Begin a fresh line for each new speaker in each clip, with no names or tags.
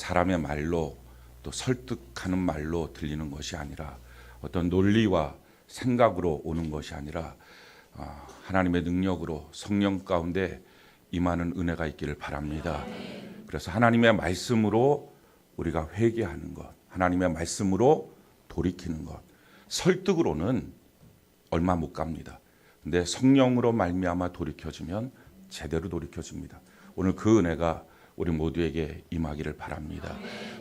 사람의 말로 또 설득하는 말로 들리는 것이 아니라 어떤 논리와 생각으로 오는 것이 아니라 하나님의 능력으로 성령 가운데 임하는 은혜가 있기를 바랍니다. 그래서 하나님의 말씀으로 우리가 회개하는 것, 하나님의 말씀으로 돌이키는 것, 설득으로는 얼마 못 갑니다. 근데 성령으로 말미암아 돌이켜지면 제대로 돌이켜집니다. 오늘 그 은혜가 우리 모두에게 임하기를 바랍니다.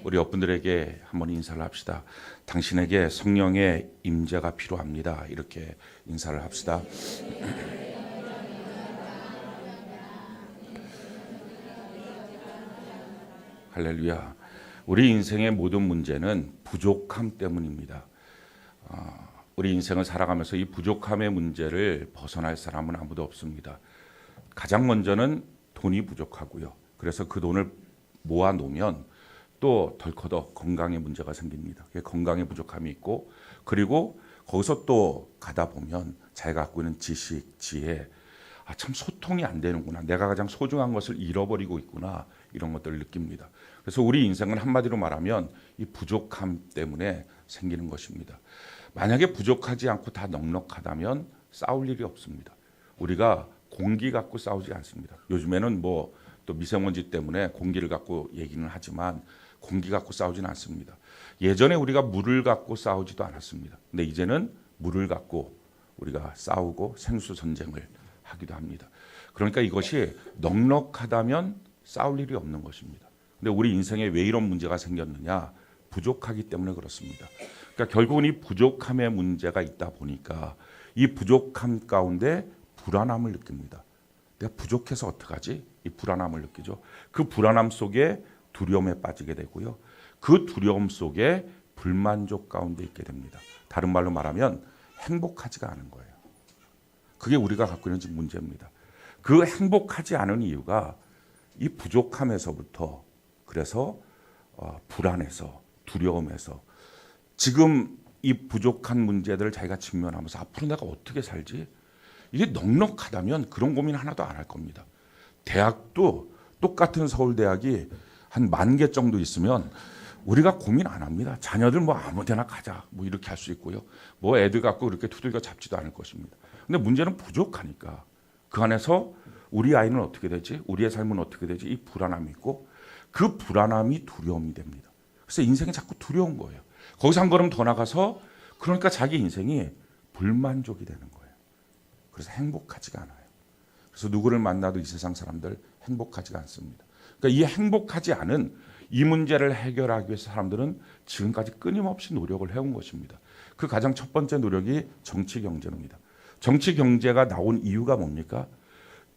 우리 옆분들에게 한번 인사를 합시다. 당신에게 성령의 임재가 필요합니다. 이렇게 인사를 합시다. 할렐루야. 우리 인생의 모든 문제는 부족함 때문입니다. 우리 인생을 살아가면서 이 부족함의 문제를 벗어날 사람은 아무도 없습니다. 가장 먼저는 돈이 부족하고요. 그래서 그 돈을 모아 놓으면 또 덜커덕 건강에 문제가 생깁니다. 건강에 부족함이 있고, 그리고 거기서 또 가다 보면 자기가 갖고 있는 지식, 지혜, 참 소통이 안 되는구나. 내가 가장 소중한 것을 잃어버리고 있구나. 이런 것들을 느낍니다. 그래서 우리 인생은 한마디로 말하면 이 부족함 때문에 생기는 것입니다. 만약에 부족하지 않고 다 넉넉하다면 싸울 일이 없습니다. 우리가 공기 갖고 싸우지 않습니다. 요즘에는 뭐 또 미세먼지 때문에 공기를 갖고 얘기는 하지만 공기 갖고 싸우지는 않습니다. 예전에 우리가 물을 갖고 싸우지도 않았습니다. 근데 이제는 물을 갖고 우리가 싸우고 생수 전쟁을 하기도 합니다. 그러니까 이것이 넉넉하다면 싸울 일이 없는 것입니다. 근데 우리 인생에 왜 이런 문제가 생겼느냐? 부족하기 때문에 그렇습니다. 그러니까 결국은 이 부족함의 문제가 있다 보니까 이 부족함 가운데 불안함을 느낍니다. 내가 부족해서 어떡하지? 이 불안함을 느끼죠. 그 불안함 속에 두려움에 빠지게 되고요. 그 두려움 속에 불만족 가운데 있게 됩니다. 다른 말로 말하면 행복하지가 않은 거예요. 그게 우리가 갖고 있는 지금 문제입니다. 그 행복하지 않은 이유가 이 부족함에서부터, 그래서 불안해서, 두려움에서, 지금 이 부족한 문제들을 자기가 직면하면서 앞으로 내가 어떻게 살지? 이게 넉넉하다면 그런 고민 하나도 안 할 겁니다. 대학도 똑같은 서울대학이 한 10,000개 정도 있으면 우리가 고민 안 합니다. 자녀들 뭐 아무 데나 가자 뭐 이렇게 할 수 있고요. 뭐 애들 갖고 그렇게 두들겨 잡지도 않을 것입니다. 근데 문제는 부족하니까 그 안에서 우리 아이는 어떻게 되지? 우리의 삶은 어떻게 되지? 이 불안함이 있고, 그 불안함이 두려움이 됩니다. 그래서 인생이 자꾸 두려운 거예요. 거기서 한 걸음 더 나가서, 그러니까 자기 인생이 불만족이 되는 거예요. 그래서 행복하지가 않아요. 그래서 누구를 만나도 이 세상 사람들 행복하지가 않습니다. 그러니까 이 행복하지 않은 이 문제를 해결하기 위해서 사람들은 지금까지 끊임없이 노력을 해온 것입니다. 그 가장 첫 번째 노력이 정치 경제입니다. 정치 경제가 나온 이유가 뭡니까?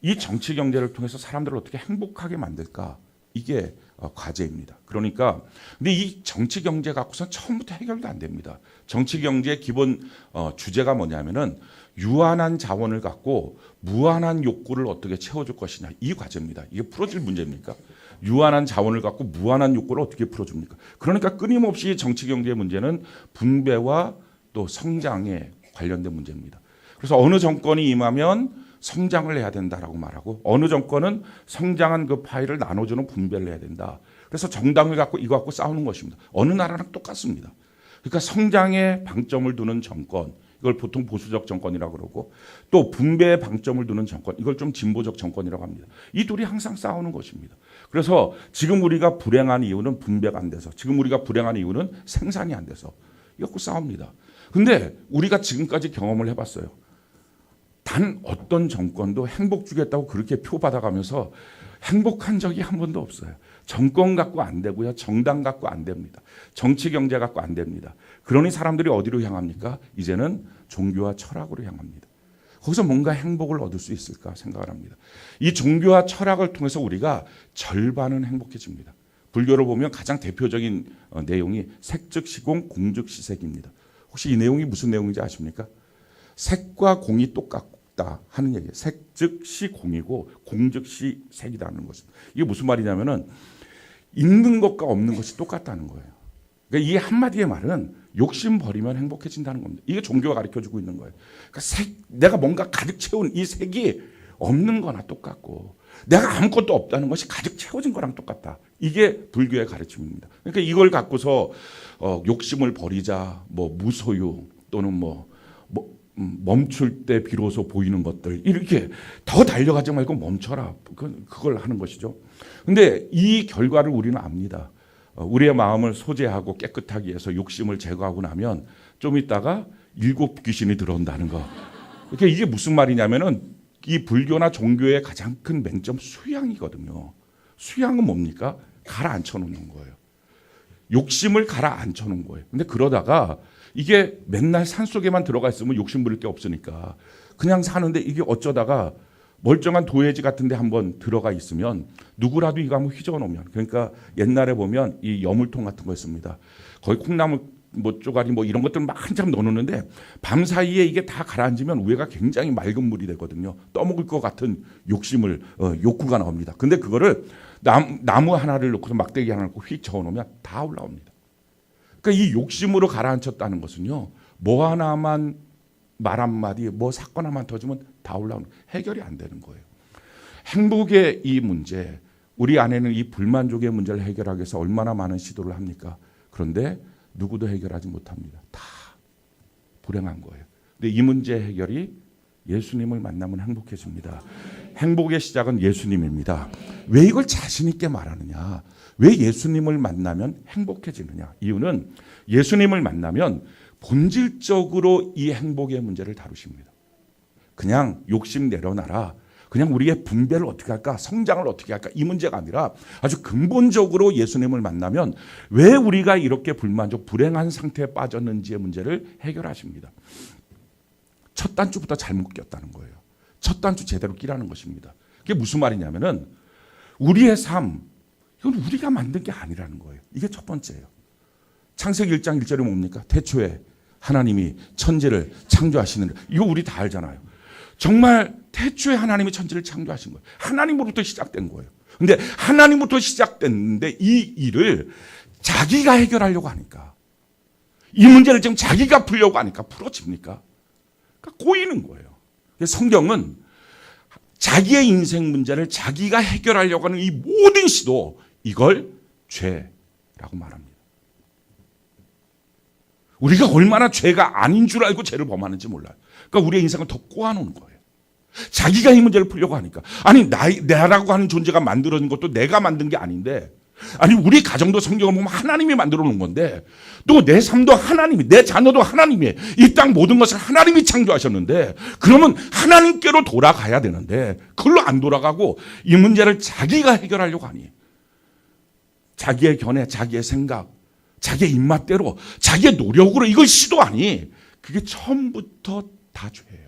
이 정치 경제를 통해서 사람들을 어떻게 행복하게 만들까? 이게 과제입니다. 그러니까 근데 이 정치 경제 갖고서는 처음부터 해결도 안 됩니다. 정치 경제의 기본 주제가 뭐냐면은 유한한 자원을 갖고 무한한 욕구를 어떻게 채워줄 것이냐, 이 과제입니다. 이게 풀어질 문제입니까? 유한한 자원을 갖고 무한한 욕구를 어떻게 풀어줍니까? 그러니까 끊임없이 정치 경제의 문제는 분배와 또 성장에 관련된 문제입니다. 그래서 어느 정권이 임하면 성장을 해야 된다라고 말하고, 어느 정권은 성장한 그 파일을 나눠주는 분배를 해야 된다. 그래서 정당을 갖고 이거 갖고 싸우는 것입니다. 어느 나라랑 똑같습니다. 그러니까 성장에 방점을 두는 정권, 이걸 보통 보수적 정권이라고 그러고, 또 분배에 방점을 두는 정권, 이걸 좀 진보적 정권이라고 합니다. 이 둘이 항상 싸우는 것입니다. 그래서 지금 우리가 불행한 이유는 분배가 안 돼서, 지금 우리가 불행한 이유는 생산이 안 돼서 이거 갖고 싸웁니다. 근데 우리가 지금까지 경험을 해봤어요. 단 어떤 정권도 행복 주겠다고 그렇게 표받아가면서 행복한 적이 한 번도 없어요. 정권 갖고 안 되고요. 정당 갖고 안 됩니다. 정치 경제 갖고 안 됩니다. 그러니 사람들이 어디로 향합니까? 이제는 종교와 철학으로 향합니다. 거기서 뭔가 행복을 얻을 수 있을까 생각을 합니다. 이 종교와 철학을 통해서 우리가 절반은 행복해집니다. 불교를 보면 가장 대표적인 내용이 색즉시공 공즉시색입니다. 혹시 이 내용이 무슨 내용인지 아십니까? 색과 공이 똑같다 하는 얘기예요. 색 즉 시공이고 공 즉 시색이라는 것입니다. 이게 무슨 말이냐면은 있는 것과 없는 것이 똑같다는 거예요. 그러니까 이 한마디의 말은 욕심 버리면 행복해진다는 겁니다. 이게 종교가 가르쳐주고 있는 거예요. 그러니까 내가 뭔가 가득 채운 이 색이 없는 거나 똑같고, 내가 아무것도 없다는 것이 가득 채워진 거랑 똑같다. 이게 불교의 가르침입니다. 그러니까 이걸 갖고서 욕심을 버리자, 뭐 무소유 또는 멈출 때 비로소 보이는 것들 이렇게 더 달려가지 말고 멈춰라. 그걸 하는 것이죠. 근데 이 결과를 우리는 압니다. 우리의 마음을 소재하고 깨끗하게 해서 욕심을 제거하고 나면 좀 있다가 7 귀신이 들어온다는 거. 그러니까 이게 무슨 말이냐면은 이 불교나 종교의 가장 큰 맹점 수양이거든요. 수양은 뭡니까? 가라앉혀 놓는 거예요. 욕심을 가라앉혀 놓은 거예요. 근데 그러다가 이게 맨날 산속에만 들어가 있으면 욕심 부릴 게 없으니까 그냥 사는데 이게 어쩌다가 멀쩡한 도예지 같은 데 한번 들어가 있으면 누구라도 이거 한번 휘저어 놓으면, 그러니까 옛날에 보면 이 여물통 같은 거 있습니다. 거기 콩나물 쪼가리 이런 것들 막 한참 넣어놓는데 밤 사이에 이게 다 가라앉으면 위에가 굉장히 맑은 물이 되거든요. 떠먹을 것 같은 욕구가 나옵니다. 근데 그거를 나무 하나를 놓고서 막대기 하나 놓고 휙 저어놓으면 다 올라옵니다. 그러니까 이 욕심으로 가라앉혔다는 것은요, 뭐 하나만 말 한마디, 사건 하나만 터지면 다 올라오는, 해결이 안 되는 거예요. 행복의 이 문제, 우리 안에는 이 불만족의 문제를 해결하기 위해서 얼마나 많은 시도를 합니까? 그런데 누구도 해결하지 못합니다. 다 불행한 거예요. 근데 이 문제 해결이 예수님을 만나면 행복해집니다. 행복의 시작은 예수님입니다. 왜 이걸 자신 있게 말하느냐? 왜 예수님을 만나면 행복해지느냐? 이유는 예수님을 만나면 본질적으로 이 행복의 문제를 다루십니다. 그냥 욕심 내려놔라, 그냥 우리의 분배를 어떻게 할까, 성장을 어떻게 할까, 이 문제가 아니라 아주 근본적으로 예수님을 만나면 왜 우리가 이렇게 불만족, 불행한 상태에 빠졌는지의 문제를 해결하십니다. 첫 단추부터 잘못 꼈다는 거예요. 첫 단추 제대로 끼라는 것입니다. 그게 무슨 말이냐면은 우리의 삶, 이건 우리가 만든 게 아니라는 거예요. 이게 첫 번째예요. 창세기 1장 1절이 뭡니까? 태초에 하나님이 천지를 창조하시는, 이거 우리 다 알잖아요. 정말 태초에 하나님이 천지를 창조하신 거예요. 하나님으로부터 시작된 거예요. 근데 하나님부터 시작됐는데 이 일을 자기가 해결하려고 하니까, 이 문제를 지금 자기가 풀려고 하니까 풀어집니까? 그러니까 꼬이는 거예요. 성경은 자기의 인생 문제를 자기가 해결하려고 하는 이 모든 시도, 이걸 죄라고 말합니다. 우리가 얼마나 죄가 아닌 줄 알고 죄를 범하는지 몰라요. 그러니까 우리의 인생은 더 꼬아놓은 거예요. 자기가 이 문제를 풀려고 하니까. 아니, 나라고 하는 존재가 만들어진 것도 내가 만든 게 아닌데, 아니 우리 가정도 성경을 보면 하나님이 만들어 놓은 건데, 또 내 삶도 하나님이, 내 자녀도 하나님이, 이 땅 모든 것을 하나님이 창조하셨는데, 그러면 하나님께로 돌아가야 되는데 그걸로 안 돌아가고 이 문제를 자기가 해결하려고 하니, 자기의 견해, 자기의 생각, 자기의 입맛대로, 자기의 노력으로 이걸 시도하니, 그게 처음부터 다 죄예요.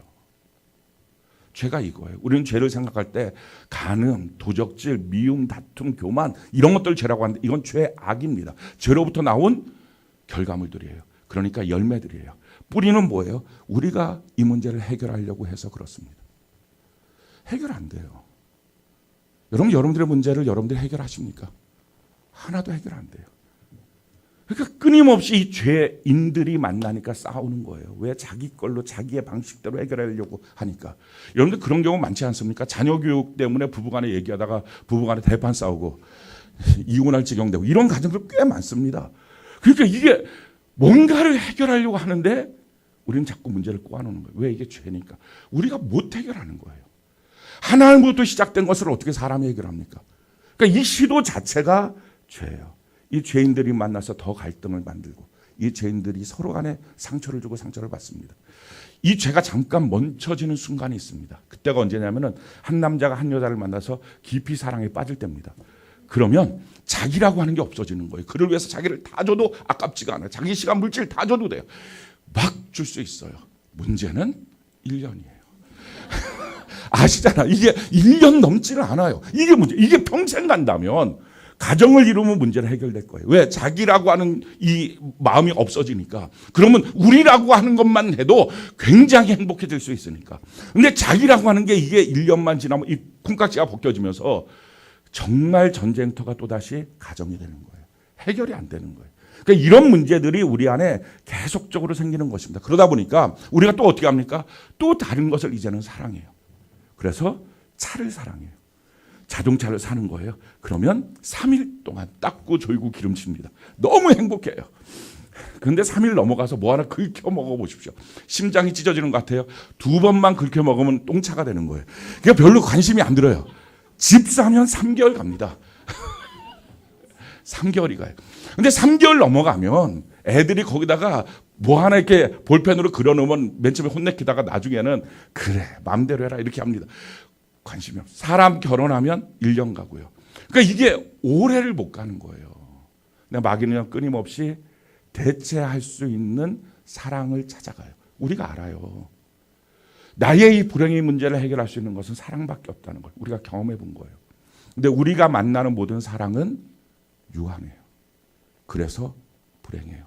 죄가 이거예요. 우리는 죄를 생각할 때 간음, 도적질, 미움, 다툼, 교만, 이런 것들을 죄라고 하는데 이건 죄악입니다. 죄로부터 나온 결과물들이에요. 그러니까 열매들이에요. 뿌리는 뭐예요? 우리가 이 문제를 해결하려고 해서 그렇습니다. 해결 안 돼요. 여러분, 여러분들의 문제를 여러분들이 해결하십니까? 하나도 해결 안 돼요. 그러니까 끊임없이 이 죄인들이 만나니까 싸우는 거예요. 왜? 자기 걸로 자기의 방식대로 해결하려고 하니까. 여러분들 그런 경우 많지 않습니까? 자녀 교육 때문에 부부간에 얘기하다가 부부간에 대판 싸우고 이혼할 지경 되고, 이런 가정들 꽤 많습니다. 그러니까 이게 뭔가를 해결하려고 하는데 우리는 자꾸 문제를 꼬아놓는 거예요. 왜? 이게 죄니까. 우리가 못 해결하는 거예요. 하나님부터 시작된 것을 어떻게 사람이 해결합니까? 그러니까 이 시도 자체가 죄예요. 이 죄인들이 만나서 더 갈등을 만들고, 이 죄인들이 서로 간에 상처를 주고 상처를 받습니다. 이 죄가 잠깐 멈춰지는 순간이 있습니다. 그때가 언제냐면은 한 남자가 한 여자를 만나서 깊이 사랑에 빠질 때입니다. 그러면 자기라고 하는 게 없어지는 거예요. 그를 위해서 자기를 다 줘도 아깝지가 않아요. 자기 시간, 물질 다 줘도 돼요. 막 줄 수 있어요. 문제는 1년이에요. 아시잖아. 이게 1년 넘지는 않아요. 이게 문제. 이게 평생 간다면 가정을 이루면 문제는 해결될 거예요. 왜? 자기라고 하는 이 마음이 없어지니까. 그러면 우리라고 하는 것만 해도 굉장히 행복해질 수 있으니까. 근데 자기라고 하는 게 이게 1년만 지나면 이 콩깍지가 벗겨지면서 정말 전쟁터가 또다시 가정이 되는 거예요. 해결이 안 되는 거예요. 그러니까 이런 문제들이 우리 안에 계속적으로 생기는 것입니다. 그러다 보니까 우리가 또 어떻게 합니까? 또 다른 것을 이제는 사랑해요. 그래서 차를 사랑해요. 자동차를 사는 거예요. 그러면 3일 동안 닦고 졸고 기름칩니다. 너무 행복해요. 그런데 3일 넘어가서 뭐 하나 긁혀 먹어보십시오. 심장이 찢어지는 것 같아요. 2번만 긁혀 먹으면 똥차가 되는 거예요. 그러니까 별로 관심이 안 들어요. 집 사면 3개월 갑니다. 3개월이 가요. 근데 3개월 넘어가면 애들이 거기다가 뭐 하나 이렇게 볼펜으로 그려놓으면 맨 처음에 혼내키다가 나중에는 그래 마음대로 해라 이렇게 합니다. 관심이 없어요. 사람 결혼하면 1년 가고요. 그러니까 이게 오래를 못 가는 거예요. 마귀는 끊임없이 대체할 수 있는 사랑을 찾아가요. 우리가 알아요. 나의 이 불행의 문제를 해결할 수 있는 것은 사랑밖에 없다는 걸 우리가 경험해 본 거예요. 근데 우리가 만나는 모든 사랑은 유한해요. 그래서 불행해요.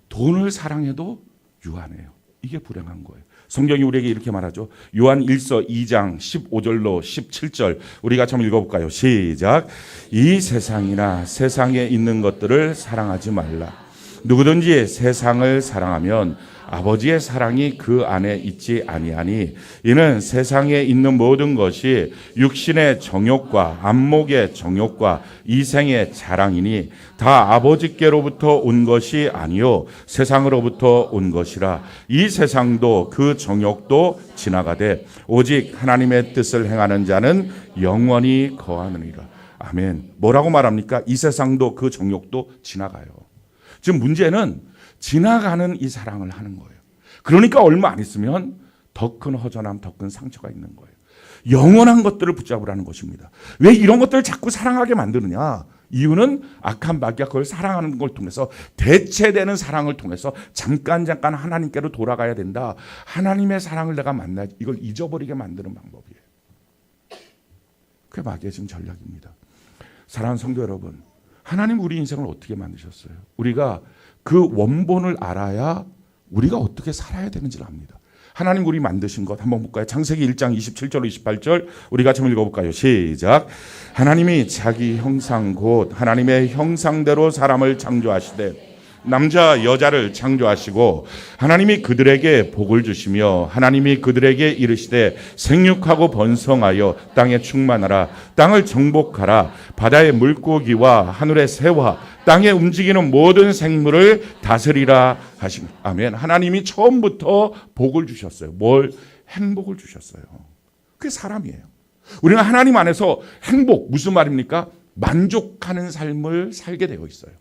돈을 사랑해도 유한해요. 이게 불행한 거예요. 성경이 우리에게 이렇게 말하죠. 요한 1서 2장 15절로 17절 우리 같이 한번 읽어볼까요? 시작. 이 세상이나 세상에 있는 것들을 사랑하지 말라. 누구든지 세상을 사랑하면 아버지의 사랑이 그 안에 있지 아니하니 이는 세상에 있는 모든 것이 육신의 정욕과 안목의 정욕과 이생의 자랑이니 다 아버지께로부터 온 것이 아니요 세상으로부터 온 것이라. 이 세상도 그 정욕도 지나가되 오직 하나님의 뜻을 행하는 자는 영원히 거하느니라. 아멘. 뭐라고 말합니까? 이 세상도 그 정욕도 지나가요. 지금 문제는 지나가는 이 사랑을 하는 거예요. 그러니까 얼마 안 있으면 더 큰 허전함, 더 큰 상처가 있는 거예요. 영원한 것들을 붙잡으라는 것입니다. 왜 이런 것들을 자꾸 사랑하게 만드느냐? 이유는 악한 마귀가 그걸 사랑하는 걸 통해서 대체되는 사랑을 통해서 잠깐 하나님께로 돌아가야 된다. 하나님의 사랑을 내가 만나야지. 이걸 잊어버리게 만드는 방법이에요. 그게 마귀의 지금 전략입니다. 사랑하는 성도 여러분, 하나님 우리 인생을 어떻게 만드셨어요? 우리가 그 원본을 알아야 우리가 어떻게 살아야 되는지를 압니다. 하나님 우리 만드신 것 한번 볼까요? 창세기 1장 27절 28절 우리 같이 한번 읽어볼까요? 시작. 하나님이 자기 형상 곧 하나님의 형상대로 사람을 창조하시되 남자 여자를 창조하시고 하나님이 그들에게 복을 주시며 하나님이 그들에게 이르시되 생육하고 번성하여 땅에 충만하라. 땅을 정복하라. 바다의 물고기와 하늘의 새와 땅에 움직이는 모든 생물을 다스리라 하십니다. 아멘. 하나님이 처음부터 복을 주셨어요. 뭘? 행복을 주셨어요. 그게 사람이에요. 우리는 하나님 안에서 행복, 무슨 말입니까? 만족하는 삶을 살게 되어 있어요.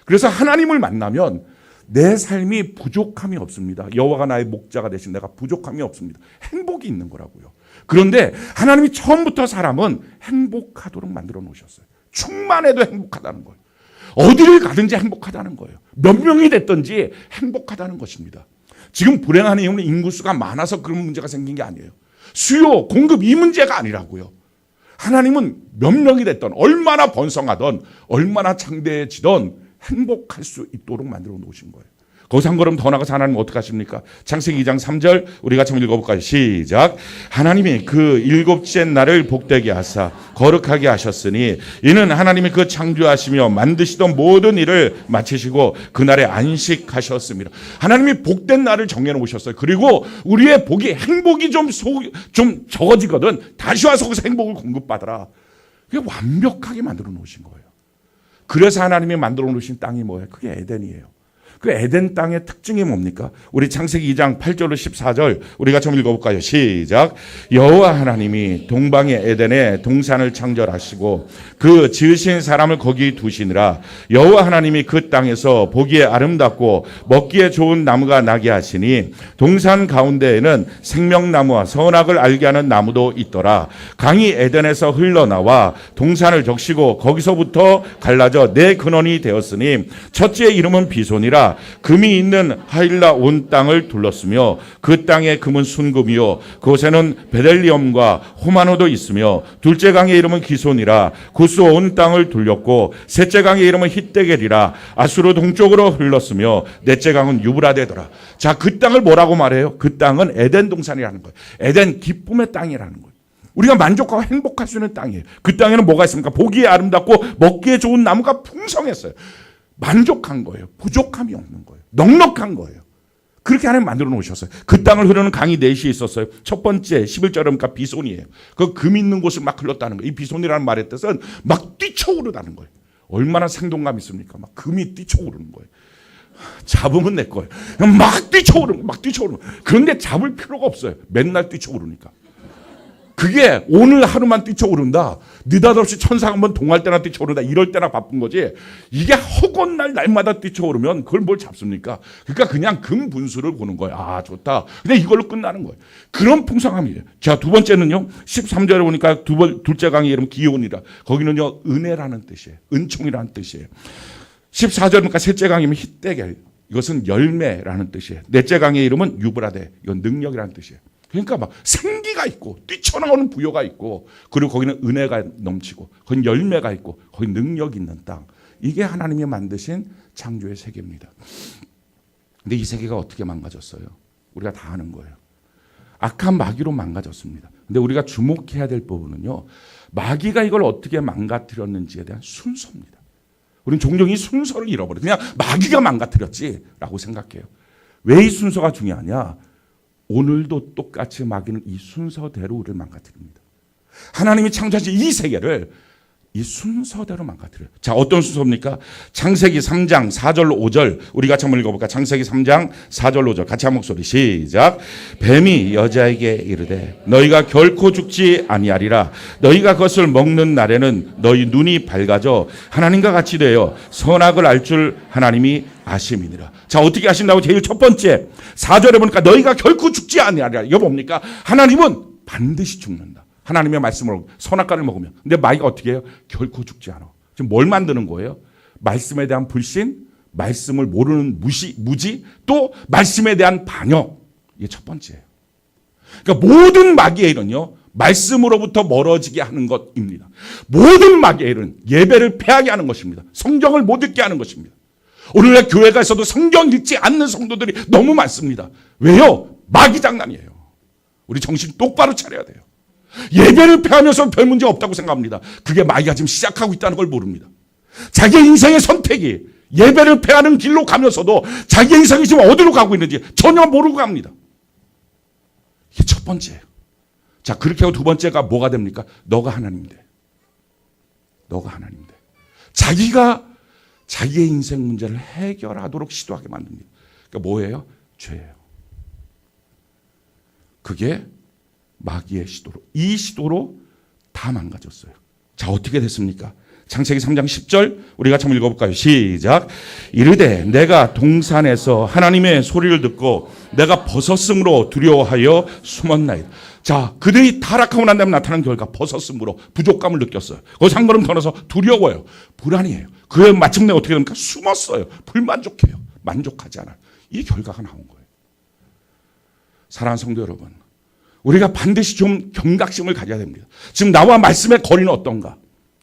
그래서 하나님을 만나면 내 삶이 부족함이 없습니다. 여호와가 나의 목자가 되신 내가 부족함이 없습니다. 행복이 있는 거라고요. 그런데 하나님이 처음부터 사람은 행복하도록 만들어 놓으셨어요. 충만해도 행복하다는 거예요. 어디를 가든지 행복하다는 거예요. 몇 명이 됐든지 행복하다는 것입니다. 지금 불행한 이유는 인구수가 많아서 그런 문제가 생긴 게 아니에요. 수요, 공급 이 문제가 아니라고요. 하나님은 몇 명이 됐든 얼마나 번성하든 얼마나 창대해지든 행복할 수 있도록 만들어 놓으신 거예요. 거기서 한 걸음 더 나가서 하나님은 어떻게 하십니까? 창세기 2장 3절 우리 같이 한번 읽어볼까요? 시작. 하나님이 그 일곱째 날을 복되게 하사 거룩하게 하셨으니 이는 하나님이 그 창조하시며 만드시던 모든 일을 마치시고 그날에 안식하셨습니다. 하나님이 복된 날을 정해놓으셨어요. 그리고 우리의 복이 행복이 좀 적어지거든 다시 와서 거기서 행복을 공급받아라. 그게 완벽하게 만들어 놓으신 거예요. 그래서 하나님이 만들어 놓으신 땅이 뭐예요? 그게 에덴이에요. 그 에덴 땅의 특징이 뭡니까? 우리 창세기 2장 8절로 14절 우리 같이 한번 읽어볼까요? 시작. 여호와 하나님이 동방의 에덴에 동산을 창조하시고 그 지으신 사람을 거기 두시니라. 여호와 하나님이 그 땅에서 보기에 아름답고 먹기에 좋은 나무가 나게 하시니 동산 가운데에는 생명나무와 선악을 알게 하는 나무도 있더라. 강이 에덴에서 흘러나와 동산을 적시고 거기서부터 갈라져 네 근원이 되었으니 첫째의 이름은 비손이라. 금이 있는 하일라 온 땅을 둘렀으며 그 땅의 금은 순금이요 그곳에는 베델리엄과 호마노도 있으며 둘째 강의 이름은 기손이라. 구스 온 땅을 둘렸고 셋째 강의 이름은 hit데겔이라. 아수르 동쪽으로 흘렀으며 넷째 강은 유브라데더라. 자, 그 땅을 뭐라고 말해요? 그 땅은 에덴 동산이라는 거예요. 에덴 기쁨의 땅이라는 거예요. 우리가 만족하고 행복할 수 있는 땅이에요. 그 땅에는 뭐가 있습니까? 보기에 아름답고 먹기에 좋은 나무가 풍성했어요. 만족한 거예요. 부족함이 없는 거예요. 넉넉한 거예요. 그렇게 하나님 만들어 놓으셨어요. 그 땅을 흐르는 강이 넷이 있었어요. 첫 번째 11절에 보니까 비손이에요. 그 금 있는 곳을 막 흘렀다는 거예요. 이 비손이라는 말의 뜻은 막 뛰쳐오르다는 거예요. 얼마나 생동감 있습니까? 막 금이 뛰쳐오르는 거예요. 잡으면 내 거예요. 막 뛰쳐오르는 거예요. 막 뛰쳐오르는 거예요. 그런데 잡을 필요가 없어요. 맨날 뛰쳐오르니까. 그게 오늘 하루만 뛰쳐오른다. 느닷없이 천사가 한번 동할 때나 뛰쳐오른다. 이럴 때나 바쁜 거지. 이게 허건 날마다 뛰쳐오르면 그걸 뭘 잡습니까? 그러니까 그냥 금 분수를 보는 거예요. 아, 좋다. 근데 이걸로 끝나는 거예요. 그런 풍성함이에요. 자, 두 번째는요. 13절에 보니까 둘째 강의 이름 기온이라. 거기는요. 은혜라는 뜻이에요. 은총이라는 뜻이에에 14절에 보니까 셋째 강이면 히데겔. 이것은 열매라는 뜻이에요. 넷째 강의 이름은 유브라데. 이건 능력이라는 뜻이에요. 그러니까 막 생기가 있고 뛰쳐나오는 부여가 있고 그리고 거기는 은혜가 넘치고 거기는 열매가 있고 거기 능력이 있는 땅. 이게 하나님이 만드신 창조의 세계입니다. 근데 이 세계가 어떻게 망가졌어요? 우리가 다 아는 거예요. 악한 마귀로 망가졌습니다. 근데 우리가 주목해야 될 부분은요. 마귀가 이걸 어떻게 망가뜨렸는지에 대한 순서입니다. 우리는 종종 이 순서를 잃어버려요. 그냥 마귀가 망가뜨렸지라고 생각해요. 왜 이 순서가 중요하냐? 오늘도 똑같이 마귀는 이 순서대로 우리를 망가뜨립니다. 하나님이 창조하신 이 세계를 이 순서대로 망가뜨려요. 자, 어떤 순서입니까? 창세기 3장 4절로 5절 우리 같이 한번 읽어볼까? 창세기 3장 4절로 5절 같이 한 목소리 시작. 뱀이 여자에게 이르되 너희가 결코 죽지 아니하리라. 너희가 그것을 먹는 날에는 너희 눈이 밝아져 하나님과 같이 되어 선악을 알 줄 하나님이 아심이니라. 자, 어떻게 아신다고? 제일 첫 번째 4절에 보니까 너희가 결코 죽지 아니하리라. 이거 뭡니까? 하나님은 반드시 죽는다. 하나님의 말씀을 선악과를 먹으면. 근데 마귀가 어떻게 해요? 결코 죽지 않아. 지금 뭘 만드는 거예요? 말씀에 대한 불신, 말씀을 모르는 무지, 또 말씀에 대한 반역. 이게 첫 번째예요. 그러니까 모든 마귀의 일은요. 말씀으로부터 멀어지게 하는 것입니다. 모든 마귀의 일은 예배를 패하게 하는 것입니다. 성경을 못 읽게 하는 것입니다. 오늘날 교회가에서도 성경 읽지 않는 성도들이 너무 많습니다. 왜요? 마귀 장난이에요. 우리 정신 똑바로 차려야 돼요. 예배를 패하면서 별 문제 없다고 생각합니다. 그게 마귀가 지금 시작하고 있다는 걸 모릅니다. 자기 인생의 선택이 예배를 패하는 길로 가면서도 자기 인생이 지금 어디로 가고 있는지 전혀 모르고 갑니다. 이게 첫 번째예요. 자, 그렇게 하고 두 번째가 뭐가 됩니까? 너가 하나님 돼. 너가 하나님 돼. 자기가 자기의 인생 문제를 해결하도록 시도하게 만듭니다. 그러니까 뭐예요? 죄예요. 그게 마귀의 시도로, 이 시도로 다 망가졌어요. 자, 어떻게 됐습니까? 창세기 3장 10절 우리 같이 한번 읽어볼까요? 시작. 이르되 내가 동산에서 하나님의 소리를 듣고 내가 벗었으므로 두려워하여 숨었나이다. 자, 그들이 타락하고 난 다음에 나타난 결과 벗었으므로 부족감을 느꼈어요. 거기서 한 걸음 더 나서 두려워요. 불안이에요. 그에 마침내 어떻게 됩니까? 숨었어요. 불만족해요. 만족하지 않아요. 이 결과가 나온 거예요. 사랑하는 성도 여러분, 우리가 반드시 좀 경각심을 가져야 됩니다. 지금 나와 말씀의 거리는 어떤가?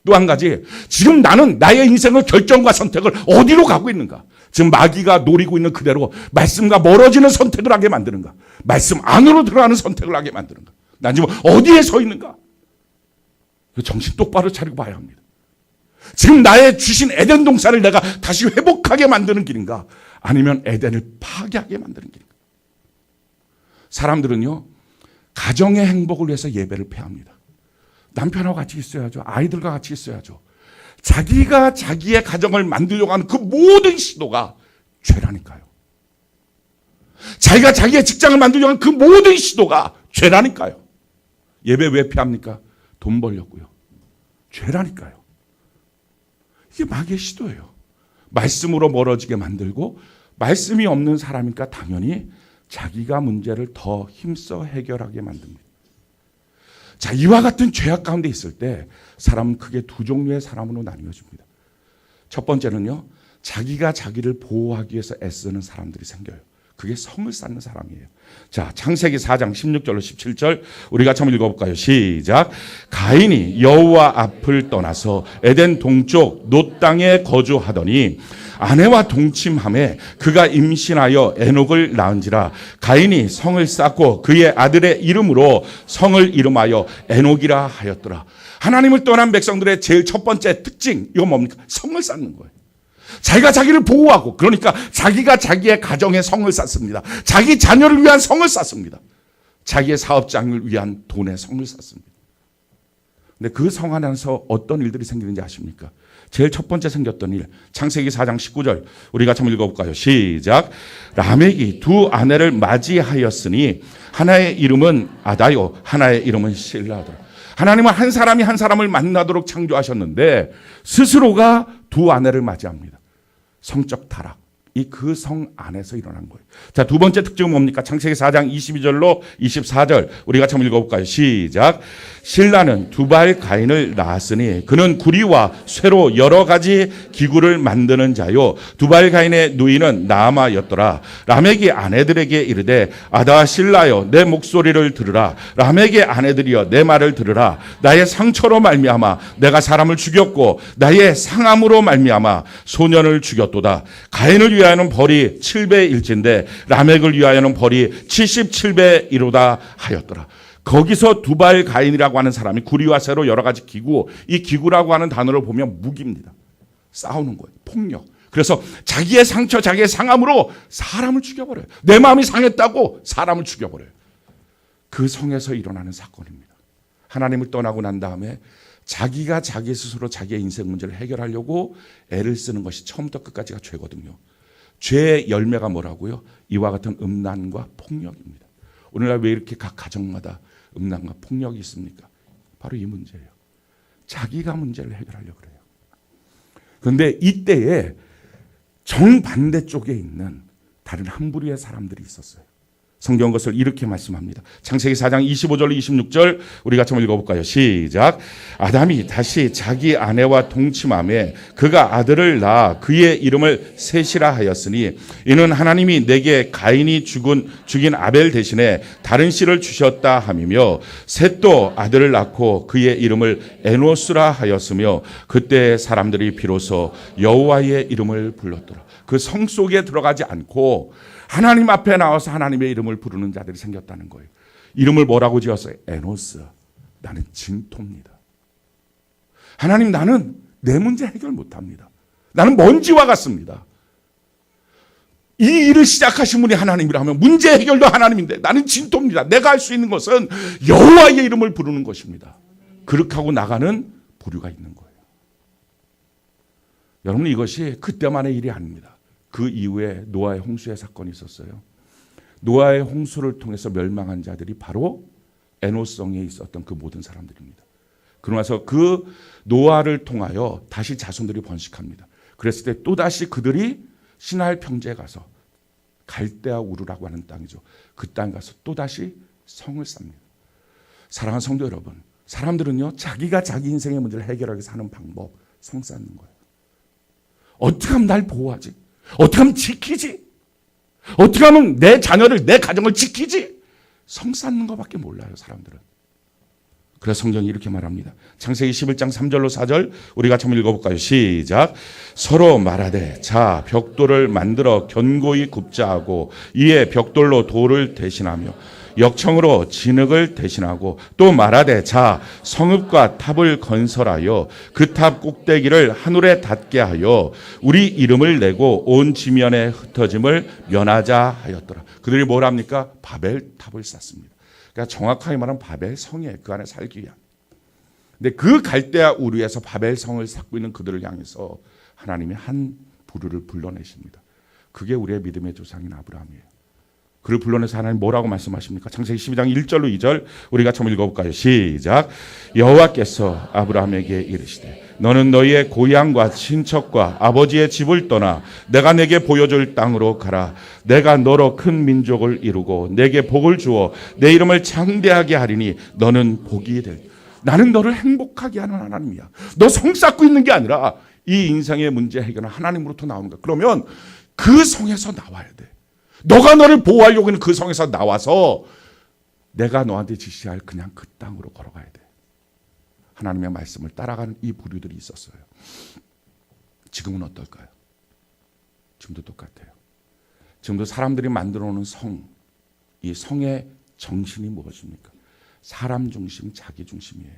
또 한 가지, 지금 나는 나의 인생의 결정과 선택을 어디로 가고 있는가? 지금 마귀가 노리고 있는 그대로 말씀과 멀어지는 선택을 하게 만드는가? 말씀 안으로 들어가는 선택을 하게 만드는가? 난 지금 어디에 서 있는가? 정신 똑바로 차리고 봐야 합니다. 지금 나의 주신 에덴 동산을 내가 다시 회복하게 만드는 길인가? 아니면 에덴을 파괴하게 만드는 길인가? 사람들은요, 가정의 행복을 위해서 예배를 패합니다. 남편하고 같이 있어야죠. 아이들과 같이 있어야죠. 자기가 자기의 가정을 만들려고 하는 그 모든 시도가 죄라니까요. 자기가 자기의 직장을 만들려고 하는 그 모든 시도가 죄라니까요. 예배 왜 패합니까? 돈 벌려고요. 죄라니까요. 이게 마귀의 시도예요. 말씀으로 멀어지게 만들고 말씀이 없는 사람이니까 당연히 자기가 문제를 더 힘써 해결하게 만듭니다. 자, 이와 같은 죄악 가운데 있을 때 사람은 크게 두 종류의 사람으로 나뉘어집니다. 첫 번째는요, 자기가 자기를 보호하기 위해서 애쓰는 사람들이 생겨요. 그게 성을 쌓는 사람이에요. 자, 창세기 4장 16절로 17절 우리 같이 한번 읽어볼까요? 시작. 가인이 여호와 앞을 떠나서 에덴 동쪽 놋 땅에 거주하더니 아내와 동침함에 그가 임신하여 에녹을 낳은지라. 가인이 성을 쌓고 그의 아들의 이름으로 성을 이름하여 에녹이라 하였더라. 하나님을 떠난 백성들의 제일 첫 번째 특징, 이건 뭡니까? 성을 쌓는 거예요.
자기가 자기를 보호하고, 그러니까 자기가 자기의 가정에 성을 쌓습니다. 자기 자녀를 위한 성을 쌓습니다. 자기의 사업장을 위한 돈의 성을 쌓습니다. 근데 그 성 안에서 어떤 일들이 생기는지 아십니까? 제일 첫 번째 생겼던 일, 창세기 4장 19절 우리가 한번 읽어볼까요? 시작. 라멕이 두 아내를 맞이하였으니 하나의 이름은 아다요, 하나의 이름은 실라더라. 하나님은 한 사람이 한 사람을 만나도록 창조하셨는데 스스로가 두 아내를 맞이합니다. 성적 타락. 이 그 성 안에서 일어난 거예요. 자, 두 번째 특징은 뭡니까? 창세기 4장 22절로 24절 우리 같이 한번 읽어볼까요? 시작. 신라는 두발 가인을 낳았으니 그는 구리와 쇠로 여러 가지 기구를 만드는 자요. 두발 가인의 누이는 나아마였더라. 라멕이 아내들에게 이르되 아다 신라여 내 목소리를 들으라. 라멕의 아내들이여 내 말을 들으라. 나의 상처로 말미암아 내가 사람을 죽였고 나의 상함으로 말미암아 소년을 죽였도다. 가인을 위하여는 벌이 7배일진데 라멕을 위하여는 벌이 77배이로다 하였더라. 거기서 두발 가인이라고 하는 사람이 구리와 쇠로 여러 가지 기구, 이 기구라고 하는 단어를 보면 무기입니다. 싸우는 거예요. 폭력. 그래서 자기의 상처, 자기의 상함으로 사람을 죽여버려요. 내 마음이 상했다고 사람을 죽여버려요. 그 성에서 일어나는 사건입니다. 하나님을 떠나고 난 다음에 자기가 자기 스스로 자기의 인생 문제를 해결하려고 애를 쓰는 것이 처음부터 끝까지가 죄거든요. 죄의 열매가 뭐라고요? 이와 같은 음란과 폭력입니다. 오늘날 왜 이렇게 각 가정마다 음란과 폭력이 있습니까? 바로 이 문제예요. 자기가 문제를 해결하려고 그래요. 그런데 이때에 정반대 쪽에 있는 다른 한 부류의 사람들이 있었어요. 성경 것을 이렇게 말씀합니다. 창세기 4장 25절 26절 우리 같이 한번 읽어볼까요? 시작. 아담이 다시 자기 아내와 동침하며 그가 아들을 낳아 그의 이름을 셋이라 하였으니 이는 하나님이 내게 가인이 죽인 아벨 대신에 다른 씨를 주셨다 함이며 셋도 아들을 낳고 그의 이름을 에노스라 하였으며 그때 사람들이 비로소 여호와의 이름을 불렀더라. 그 성 속에 들어가지 않고 하나님 앞에 나와서 하나님의 이름을 부르는 자들이 생겼다는 거예요. 이름을 뭐라고 지었어요? 에노스. 나는 진토입니다. 하나님, 나는 내 문제 해결 못합니다. 나는 먼지와 같습니다. 이 일을 시작하신 분이 하나님이라면 문제 해결도 하나님인데 나는 진토입니다. 내가 할 수 있는 것은 여호와의 이름을 부르는 것입니다. 그렇게 하고 나가는 부류가 있는 거예요. 여러분, 이것이 그때만의 일이 아닙니다. 그 이후에 노아의 홍수의 사건이 있었어요. 노아의 홍수를 통해서 멸망한 자들이 바로 에노스성에 있었던 그 모든 사람들입니다. 그러면서 그 노아를 통하여 다시 자손들이 번식합니다. 그랬을 때 또다시 그들이 시나이 평지에 가서 갈대아 우르라고 하는 땅이죠. 그 땅에 가서 또다시 성을 쌓습니다. 사랑하는 성도 여러분, 사람들은요 자기가 자기 인생의 문제를 해결하기 위해서 하는 방법, 성 쌓는 거예요. 어떻게 하면 날 보호하지? 어떻게 하면 지키지? 어떻게 하면 내 자녀를, 내 가정을 지키지? 성 쌓는 것밖에 몰라요, 사람들은. 그래서 성경이 이렇게 말합니다. 창세기 11장 3절로 4절 우리 같이 한번 읽어볼까요? 시작. 서로 말하되 자 벽돌을 만들어 견고히 굽자 하고 이에 벽돌로 돌을 대신하며 역청으로 진흙을 대신하고 또 말하되 자 성읍과 탑을 건설하여 그 탑 꼭대기를 하늘에 닿게 하여 우리 이름을 내고 온 지면에 흩어짐을 면하자 하였더라. 그들이 뭘 합니까? 바벨 탑을 쌓습니다. 그러니까 정확하게 말하면 바벨 성에 그 안에 살기 위한. 근데 그 갈대아 우르에서 바벨 성을 쌓고 있는 그들을 향해서 하나님이 한 부류를 불러내십니다. 그게 우리의 믿음의 조상인 아브라함이에요. 그를 불러내서 하나님 뭐라고 말씀하십니까? 창세기 12장 1절로 2절 우리가 처음 읽어볼까요? 시작. 여호와께서 아브라함에게 이르시되 너는 너희의 고향과 친척과 아버지의 집을 떠나 내가 내게 보여줄 땅으로 가라. 내가 너로 큰 민족을 이루고 내게 복을 주어 내 이름을 창대하게 하리니 너는 복이 될. 나는 너를 행복하게 하는 하나님이야. 너 성 쌓고 있는 게 아니라 이 인생의 문제 해결은 하나님으로부터 나오는 거야. 그러면 그 성에서 나와야 돼. 너가 너를 보호하려고 하는 그 성에서 나와서 내가 너한테 지시할 그냥 그 땅으로 걸어가야 돼. 하나님의 말씀을 따라가는 이 부류들이 있었어요. 지금은 어떨까요? 지금도 똑같아요. 지금도 사람들이 만들어 놓은 성, 이 성의 정신이 무엇입니까? 사람 중심, 자기 중심이에요.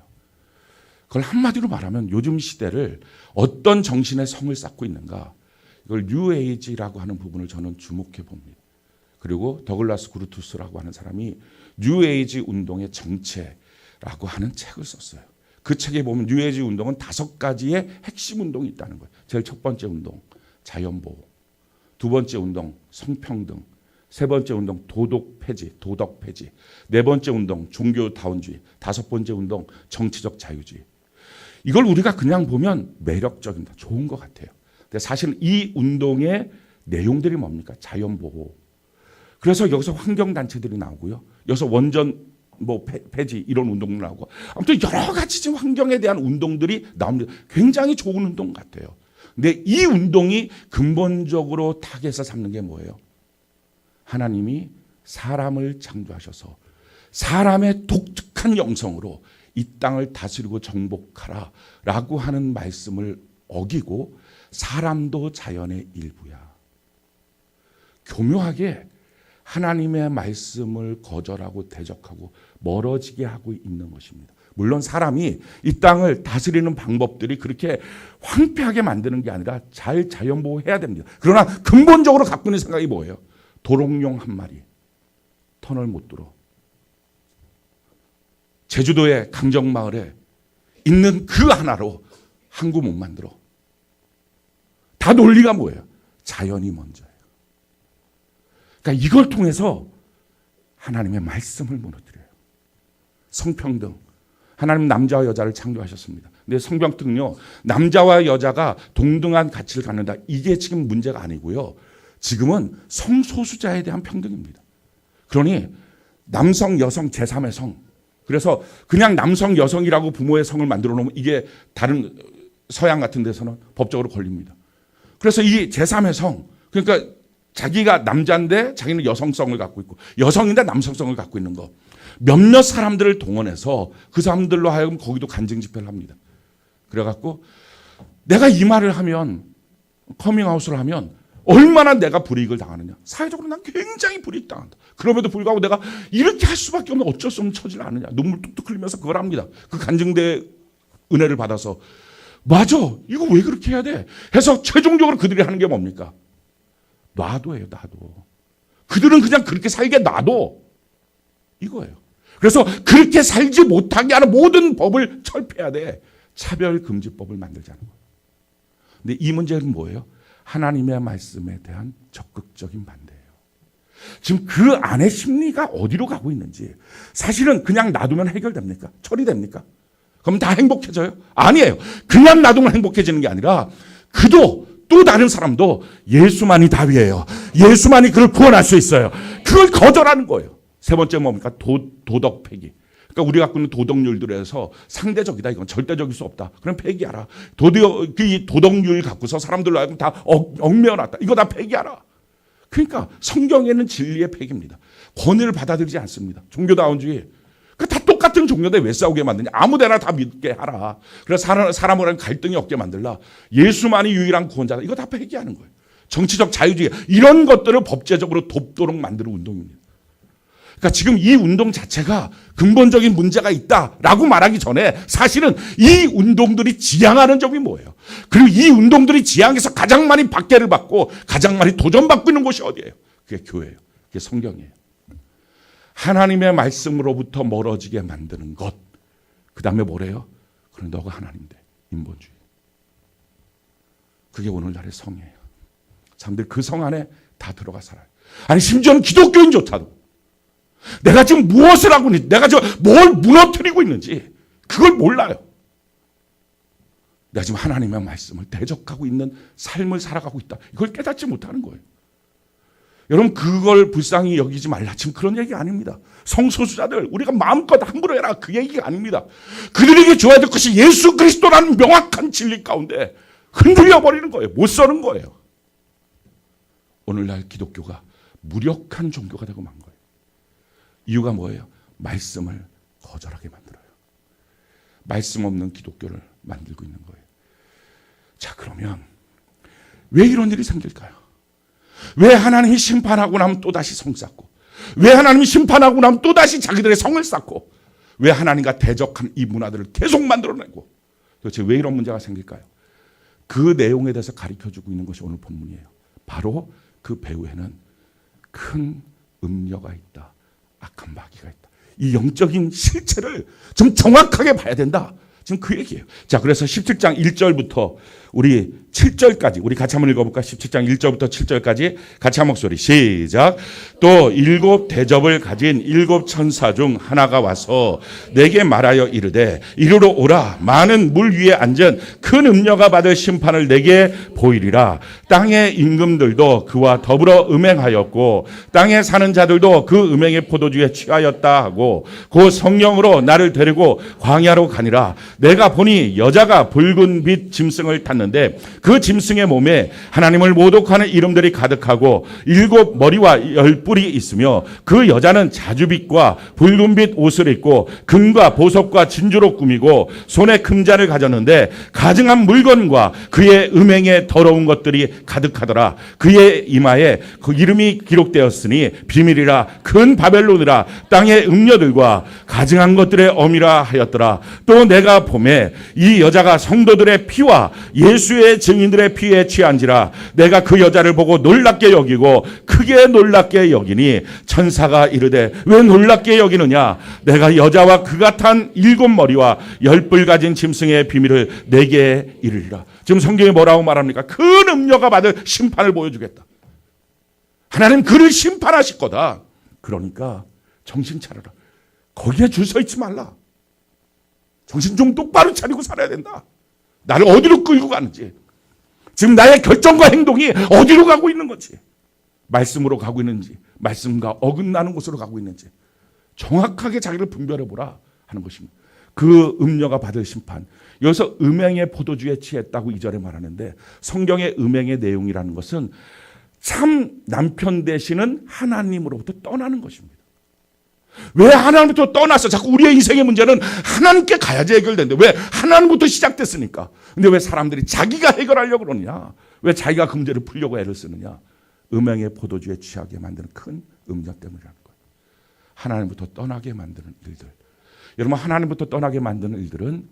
그걸 한마디로 말하면 요즘 시대를 어떤 정신의 성을 쌓고 있는가? 이걸 뉴에이지라고 하는 부분을 저는 주목해 봅니다. 그리고 더글라스 그루투스라고 하는 사람이 뉴에이지 운동의 정체라고 하는 책을 썼어요. 그 책에 보면 뉴에이지 운동은 5가지의 핵심 운동이 있다는 거예요. 제일 첫 번째 운동, 자연보호. 두 번째 운동, 성평등. 세 번째 운동, 도덕 폐지. 네 번째 운동, 종교다원주의. 다섯 번째 운동, 정치적 자유주의. 이걸 우리가 그냥 보면 매력적입니다. 좋은 것 같아요. 근데 사실 이 운동의 내용들이 뭡니까? 자연보호. 그래서 여기서 환경단체들이 나오고요. 여기서 원전 폐지 이런 운동도 나오고 아무튼 여러 가지 지금 환경에 대한 운동들이 나옵니다. 굉장히 좋은 운동 같아요. 근데 이 운동이 근본적으로 타겟을 삼는 게 뭐예요? 하나님이 사람을 창조하셔서 사람의 독특한 영성으로 이 땅을 다스리고 정복하라 라고 하는 말씀을 어기고 사람도 자연의 일부야. 교묘하게 하나님의 말씀을 거절하고 대적하고 멀어지게 하고 있는 것입니다. 물론 사람이 이 땅을 다스리는 방법들이 그렇게 황폐하게 만드는 게 아니라 잘 자연보호해야 됩니다. 그러나 근본적으로 갖고 있는 생각이 뭐예요? 도롱뇽 한 마리 터널 못 뚫어. 제주도의 강정마을에 있는 그 하나로 항구 못 만들어. 다 논리가 뭐예요? 자연이 먼저예요. 그러니까 이걸 통해서 하나님의 말씀을 무너뜨려요. 성평등. 하나님 남자와 여자를 창조하셨습니다. 근데 성평등요, 남자와 여자가 동등한 가치를 갖는다. 이게 지금 문제가 아니고요. 지금은 성소수자에 대한 평등입니다. 그러니 남성, 여성, 제3의 성. 그래서 그냥 남성, 여성이라고 부모의 성을 만들어 놓으면 이게 다른 서양 같은 데서는 법적으로 걸립니다. 그래서 이 제3의 성, 그러니까 자기가 남자인데 자기는 여성성을 갖고 있고 여성인데 남성성을 갖고 있는 거. 몇몇 사람들을 동원해서 그 사람들로 하여금 거기도 간증 집회를 합니다. 그래갖고 내가 이 말을 하면 커밍아웃을 하면 얼마나 내가 불이익을 당하느냐. 사회적으로 난 굉장히 불이익 당한다. 그럼에도 불구하고 내가 이렇게 할 수밖에 없는 어쩔 수 없는 처지를 아느냐. 눈물 뚝뚝 흘리면서 그걸 합니다. 그 간증대 은혜를 받아서 맞아. 이거 왜 그렇게 해야 돼? 해서 최종적으로 그들이 하는 게 뭡니까? 놔둬예요. 놔둬. 그들은 그냥 그렇게 살게 놔둬. 이거예요. 그래서 그렇게 살지 못하게 하는 모든 법을 철폐해야 돼. 차별금지법을 만들자는 거예요. 근데 이 문제는 뭐예요? 하나님의 말씀에 대한 적극적인 반대예요. 지금 그 안에 심리가 어디로 가고 있는지 사실은 그냥 놔두면 해결됩니까? 처리됩니까? 그럼 다 행복해져요? 아니에요. 그냥 놔두면 행복해지는 게 아니라 그도 또 다른 사람도 예수만이 답이에요. 예수만이 그를 구원할 수 있어요. 그걸 거절하는 거예요. 세 번째 뭡니까? 도덕 폐기. 그러니까 우리가 갖고 있는 도덕률들에서 상대적이다. 이건 절대적일 수 없다. 그럼 폐기하라. 도덕률 갖고서 사람들로 하여금 다 얽매어놨다. 이거 다 폐기하라. 그러니까 성경에는 진리의 폐기입니다. 권위를 받아들이지 않습니다. 종교다원주의. 그러니까 다 똑같은 종교인데 왜 싸우게 만드냐. 아무데나 다 믿게 하라. 그래서 사람을 갈등이 없게 만들라. 예수만이 유일한 구원자다. 이거 다 폐기하는 거예요. 정치적 자유주의. 이런 것들을 법제적으로 돕도록 만드는 운동입니다. 그러니까 지금 이 운동 자체가 근본적인 문제가 있다라고 말하기 전에 사실은 이 운동들이 지향하는 점이 뭐예요? 그리고 이 운동들이 지향해서 가장 많이 박해를 받고 가장 많이 도전받고 있는 곳이 어디예요? 그게 교회예요. 그게 성경이에요. 하나님의 말씀으로부터 멀어지게 만드는 것. 그 다음에 뭐래요? 그래 너가 하나님 돼. 인본주의. 그게 오늘날의 성이에요. 사람들 그 성 안에 다 들어가 살아요. 아니 심지어는 기독교인조차도 내가 지금 무엇을 하고 있는지, 내가 지금 뭘 무너뜨리고 있는지 그걸 몰라요. 내가 지금 하나님의 말씀을 대적하고 있는 삶을 살아가고 있다. 이걸 깨닫지 못하는 거예요. 여러분 그걸 불쌍히 여기지 말라. 지금 그런 얘기 아닙니다. 성소수자들 우리가 마음껏 함부로 해라. 그 얘기가 아닙니다. 그들에게 줘야 될 것이 예수 그리스도라는 명확한 진리 가운데 흔들려 버리는 거예요. 못 서는 거예요. 오늘날 기독교가 무력한 종교가 되고 만 거예요. 이유가 뭐예요? 말씀을 거절하게 만들어요. 말씀 없는 기독교를 만들고 있는 거예요. 자, 그러면 왜 이런 일이 생길까요? 왜 하나님이 심판하고 나면 또다시 성 쌓고, 왜 하나님이 심판하고 나면 또다시 자기들의 성을 쌓고, 왜 하나님과 대적한 이 문화들을 계속 만들어내고, 도대체 왜 이런 문제가 생길까요? 그 내용에 대해서 가르쳐주고 있는 것이 오늘 본문이에요. 바로 그 배후에는 큰 음녀가 있다. 악한 마귀가 있다. 이 영적인 실체를 좀 정확하게 봐야 된다. 지금 그 얘기예요. 자, 그래서 17장 1절부터 우리 7절까지 우리 같이 한번 읽어볼까? 17장 1절부터 7절까지 같이 한 목소리 시작. 또 7 대접을 가진 7 천사 중 하나가 와서 내게 말하여 이르되 이리로 오라. 많은 물 위에 앉은 큰 음녀가 받을 심판을 내게 보이리라. 땅의 임금들도 그와 더불어 음행하였고 땅에 사는 자들도 그 음행의 포도주에 취하였다 하고 그 성령으로 나를 데리고 광야로 가니라. 내가 보니 여자가 붉은 빛 짐승을 탔는데 그 짐승의 몸에 하나님을 모독하는 이름들이 가득하고 7 머리와 10뿔이 있으며 그 여자는 자주빛과 붉은빛 옷을 입고 금과 보석과 진주로 꾸미고 손에 금잔을 가졌는데 가증한 물건과 그의 음행에 더러운 것들이 가득하더라. 그의 이마에 그 이름이 기록되었으니 비밀이라 큰 바벨론이라 땅의 음녀들과 가증한 것들의 어미라 하였더라. 또 내가 봄에 이 여자가 성도들의 피와 예수의 증인들의 피에 취한지라. 내가 그 여자를 보고 놀랍게 여기고 크게 놀랍게 여기니 천사가 이르되 왜 놀랍게 여기느냐. 내가 여자와 그가 탄 7 머리와 10뿔 가진 짐승의 비밀을 내게 이르리라. 지금 성경이 뭐라고 말합니까? 큰 음녀가 받을 심판을 보여주겠다. 하나님 그를 심판하실 거다. 그러니까 정신 차려라. 거기에 줄 서 있지 말라. 정신 좀 똑바로 차리고 살아야 된다. 나를 어디로 끌고 가는지, 지금 나의 결정과 행동이 어디로 가고 있는 건지, 말씀으로 가고 있는지 말씀과 어긋나는 곳으로 가고 있는지 정확하게 자기를 분별해 보라 하는 것입니다. 그 음녀가 받을 심판, 여기서 음행의 포도주에 취했다고 2절에 말하는데 성경의 음행의 내용이라는 것은 참 남편 되시는 하나님으로부터 떠나는 것입니다. 왜 하나님부터 떠나서 자꾸 우리의 인생의 문제는 하나님께 가야지 해결되는데 왜 하나님부터 시작됐으니까. 근데 왜 사람들이 자기가 해결하려고 그러느냐, 왜 자기가 그 문제를 풀려고 애를 쓰느냐. 음행의 포도주에 취하게 만드는 큰 음녀 때문이라는 거예요. 하나님부터 떠나게 만드는 일들, 여러분 하나님부터 떠나게 만드는 일들은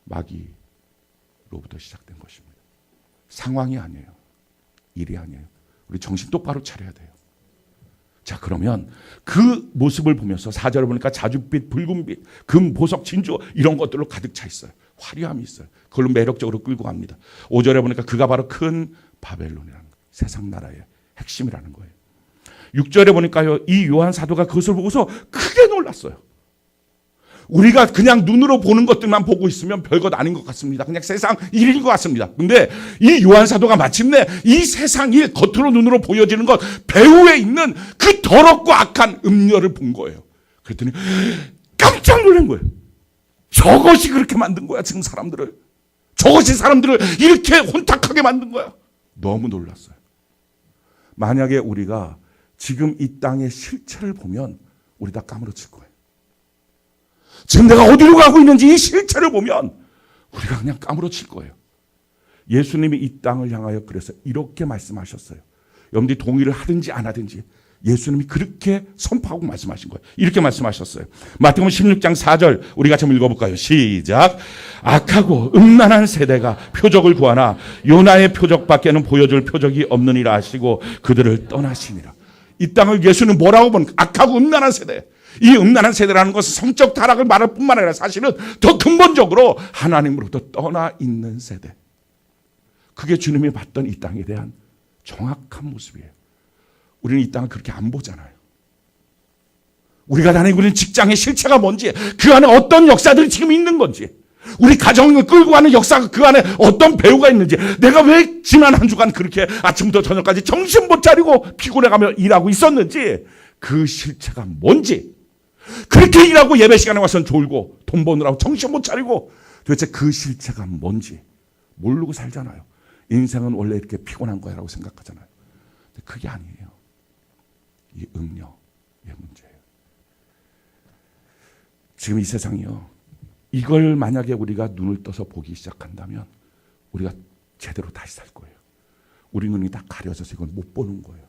마귀로부터 시작된 것입니다. 상황이 아니에요. 일이 아니에요. 우리 정신 똑바로 차려야 돼요. 자, 그러면 그 모습을 보면서 4절을 보니까 자줏빛, 붉은빛, 금, 보석, 진주 이런 것들로 가득 차 있어요. 화려함이 있어요. 그걸로 매력적으로 끌고 갑니다. 5절에 보니까 그가 바로 큰 바벨론이라는 거예요. 세상 나라의 핵심이라는 거예요. 6절에 보니까요, 이 요한 사도가 그것을 보고서 크게 놀랐어요. 우리가 그냥 눈으로 보는 것들만 보고 있으면 별것 아닌 것 같습니다. 그냥 세상 일인 것 같습니다. 근데 이 요한 사도가 마침내 이 세상 일, 겉으로 눈으로 보여지는 것 배후에 있는 그 더럽고 악한 음녀를 본 거예요. 그랬더니 깜짝 놀란 거예요. 저것이 그렇게 만든 거야, 지금 사람들을. 저것이 사람들을 이렇게 혼탁하게 만든 거야. 너무 놀랐어요. 만약에 우리가 지금 이 땅의 실체를 보면 우리 다 까무러칠 거예요. 지금 내가 어디로 가고 있는지 이 실체를 보면 우리가 그냥 까무러칠 거예요. 예수님이 이 땅을 향하여 그래서 이렇게 말씀하셨어요. 여러분들이 동의를 하든지 안 하든지 예수님이 그렇게 선포하고 말씀하신 거예요. 이렇게 말씀하셨어요. 마태복음 16장 4절 우리 같이 한번 읽어볼까요? 시작. 악하고 음란한 세대가 표적을 구하나 요나의 표적밖에는 보여줄 표적이 없느니라 하시고 그들을 떠나시니라. 이 땅을 예수는 뭐라고 보는 악하고 음란한 세대. 이 음란한 세대라는 것은 성적 타락을 말할 뿐만 아니라 사실은 더 근본적으로 하나님으로부터 떠나 있는 세대. 그게 주님이 봤던 이 땅에 대한 정확한 모습이에요. 우리는 이 땅을 그렇게 안 보잖아요. 우리가 다니고 있는 직장의 실체가 뭔지, 그 안에 어떤 역사들이 지금 있는 건지, 우리 가정을 끌고 가는 역사가 그 안에 어떤 배후가 있는지, 내가 왜 지난 한 주간 그렇게 아침부터 저녁까지 정신 못 차리고 피곤해가며 일하고 있었는지, 그 실체가 뭔지, 그렇게 일하고 예배 시간에 와서는 졸고 돈 버느라고 정신 못 차리고 도대체 그 실체가 뭔지 모르고 살잖아요. 인생은 원래 이렇게 피곤한 거야라고 생각하잖아요. 근데 그게 아니에요. 이 음녀의 문제예요. 지금 이 세상이요, 이걸 만약에 우리가 눈을 떠서 보기 시작한다면 우리가 제대로 다시 살 거예요. 우리 눈이 다 가려져서 이걸 못 보는 거예요.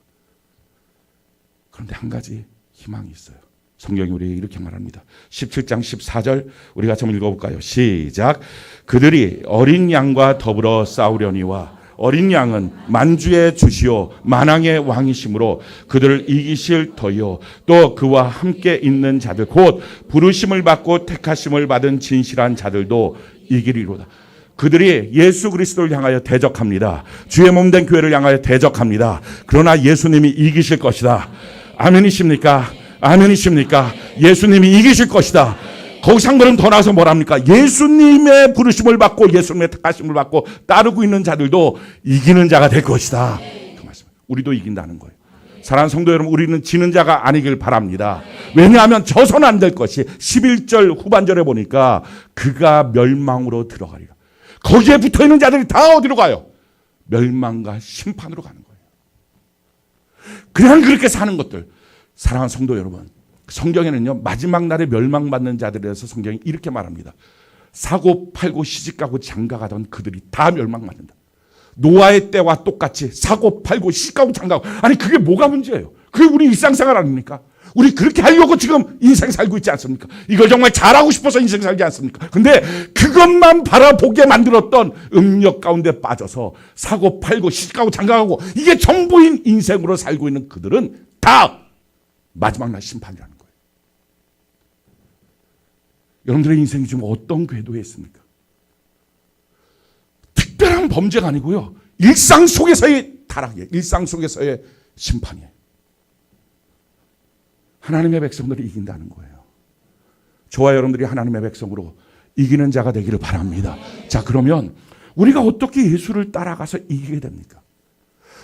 그런데 한 가지 희망이 있어요. 성경이 우리에게 이렇게 말합니다. 17장 14절 우리 같이 한번 읽어볼까요? 시작. 그들이 어린 양과 더불어 싸우려니와 어린 양은 만주의 주시오 만왕의 왕이심으로 그들을 이기실 터이요 또 그와 함께 있는 자들 곧 부르심을 받고 택하심을 받은 진실한 자들도 이기리로다. 그들이 예수 그리스도를 향하여 대적합니다. 주의 몸된 교회를 향하여 대적합니다. 그러나 예수님이 이기실 것이다. 아멘이십니까? 아멘이십니까? 예수님이 이기실 것이다. 거기서 한 걸음 더 나가서 뭐랍니까? 예수님의 부르심을 받고 예수님의 택하심을 받고 따르고 있는 자들도 이기는 자가 될 것이다. 그 말씀. 우리도 이긴다는 거예요. 사랑하는 성도 여러분, 우리는 지는 자가 아니길 바랍니다. 왜냐하면 져서는 안 될 것이 11절 후반절에 보니까 그가 멸망으로 들어가리라. 거기에 붙어있는 자들이 다 어디로 가요? 멸망과 심판으로 가는 거예요. 그냥 그렇게 사는 것들. 사랑하는 성도 여러분, 성경에는요 마지막 날에 멸망받는 자들에 대해서 성경이 이렇게 말합니다. 사고 팔고 시집가고 장가가던 그들이 다 멸망받는다. 노아의 때와 똑같이 사고 팔고 시집가고 장가가고. 아니 그게 뭐가 문제예요? 그게 우리 일상생활 아닙니까? 우리 그렇게 하려고 지금 인생 살고 있지 않습니까? 이걸 정말 잘하고 싶어서 인생 살지 않습니까? 근데 그것만 바라보게 만들었던 음력 가운데 빠져서 사고 팔고 시집가고 장가가고 이게 전부인 인생으로 살고 있는 그들은 다 마지막 날 심판이라는 거예요. 여러분들의 인생이 지금 어떤 궤도에 있습니까? 특별한 범죄가 아니고요. 일상 속에서의 타락이에요. 일상 속에서의 심판이에요. 하나님의 백성들이 이긴다는 거예요. 저와 여러분들이 하나님의 백성으로 이기는 자가 되기를 바랍니다. 자, 그러면 우리가 어떻게 예수를 따라가서 이기게 됩니까?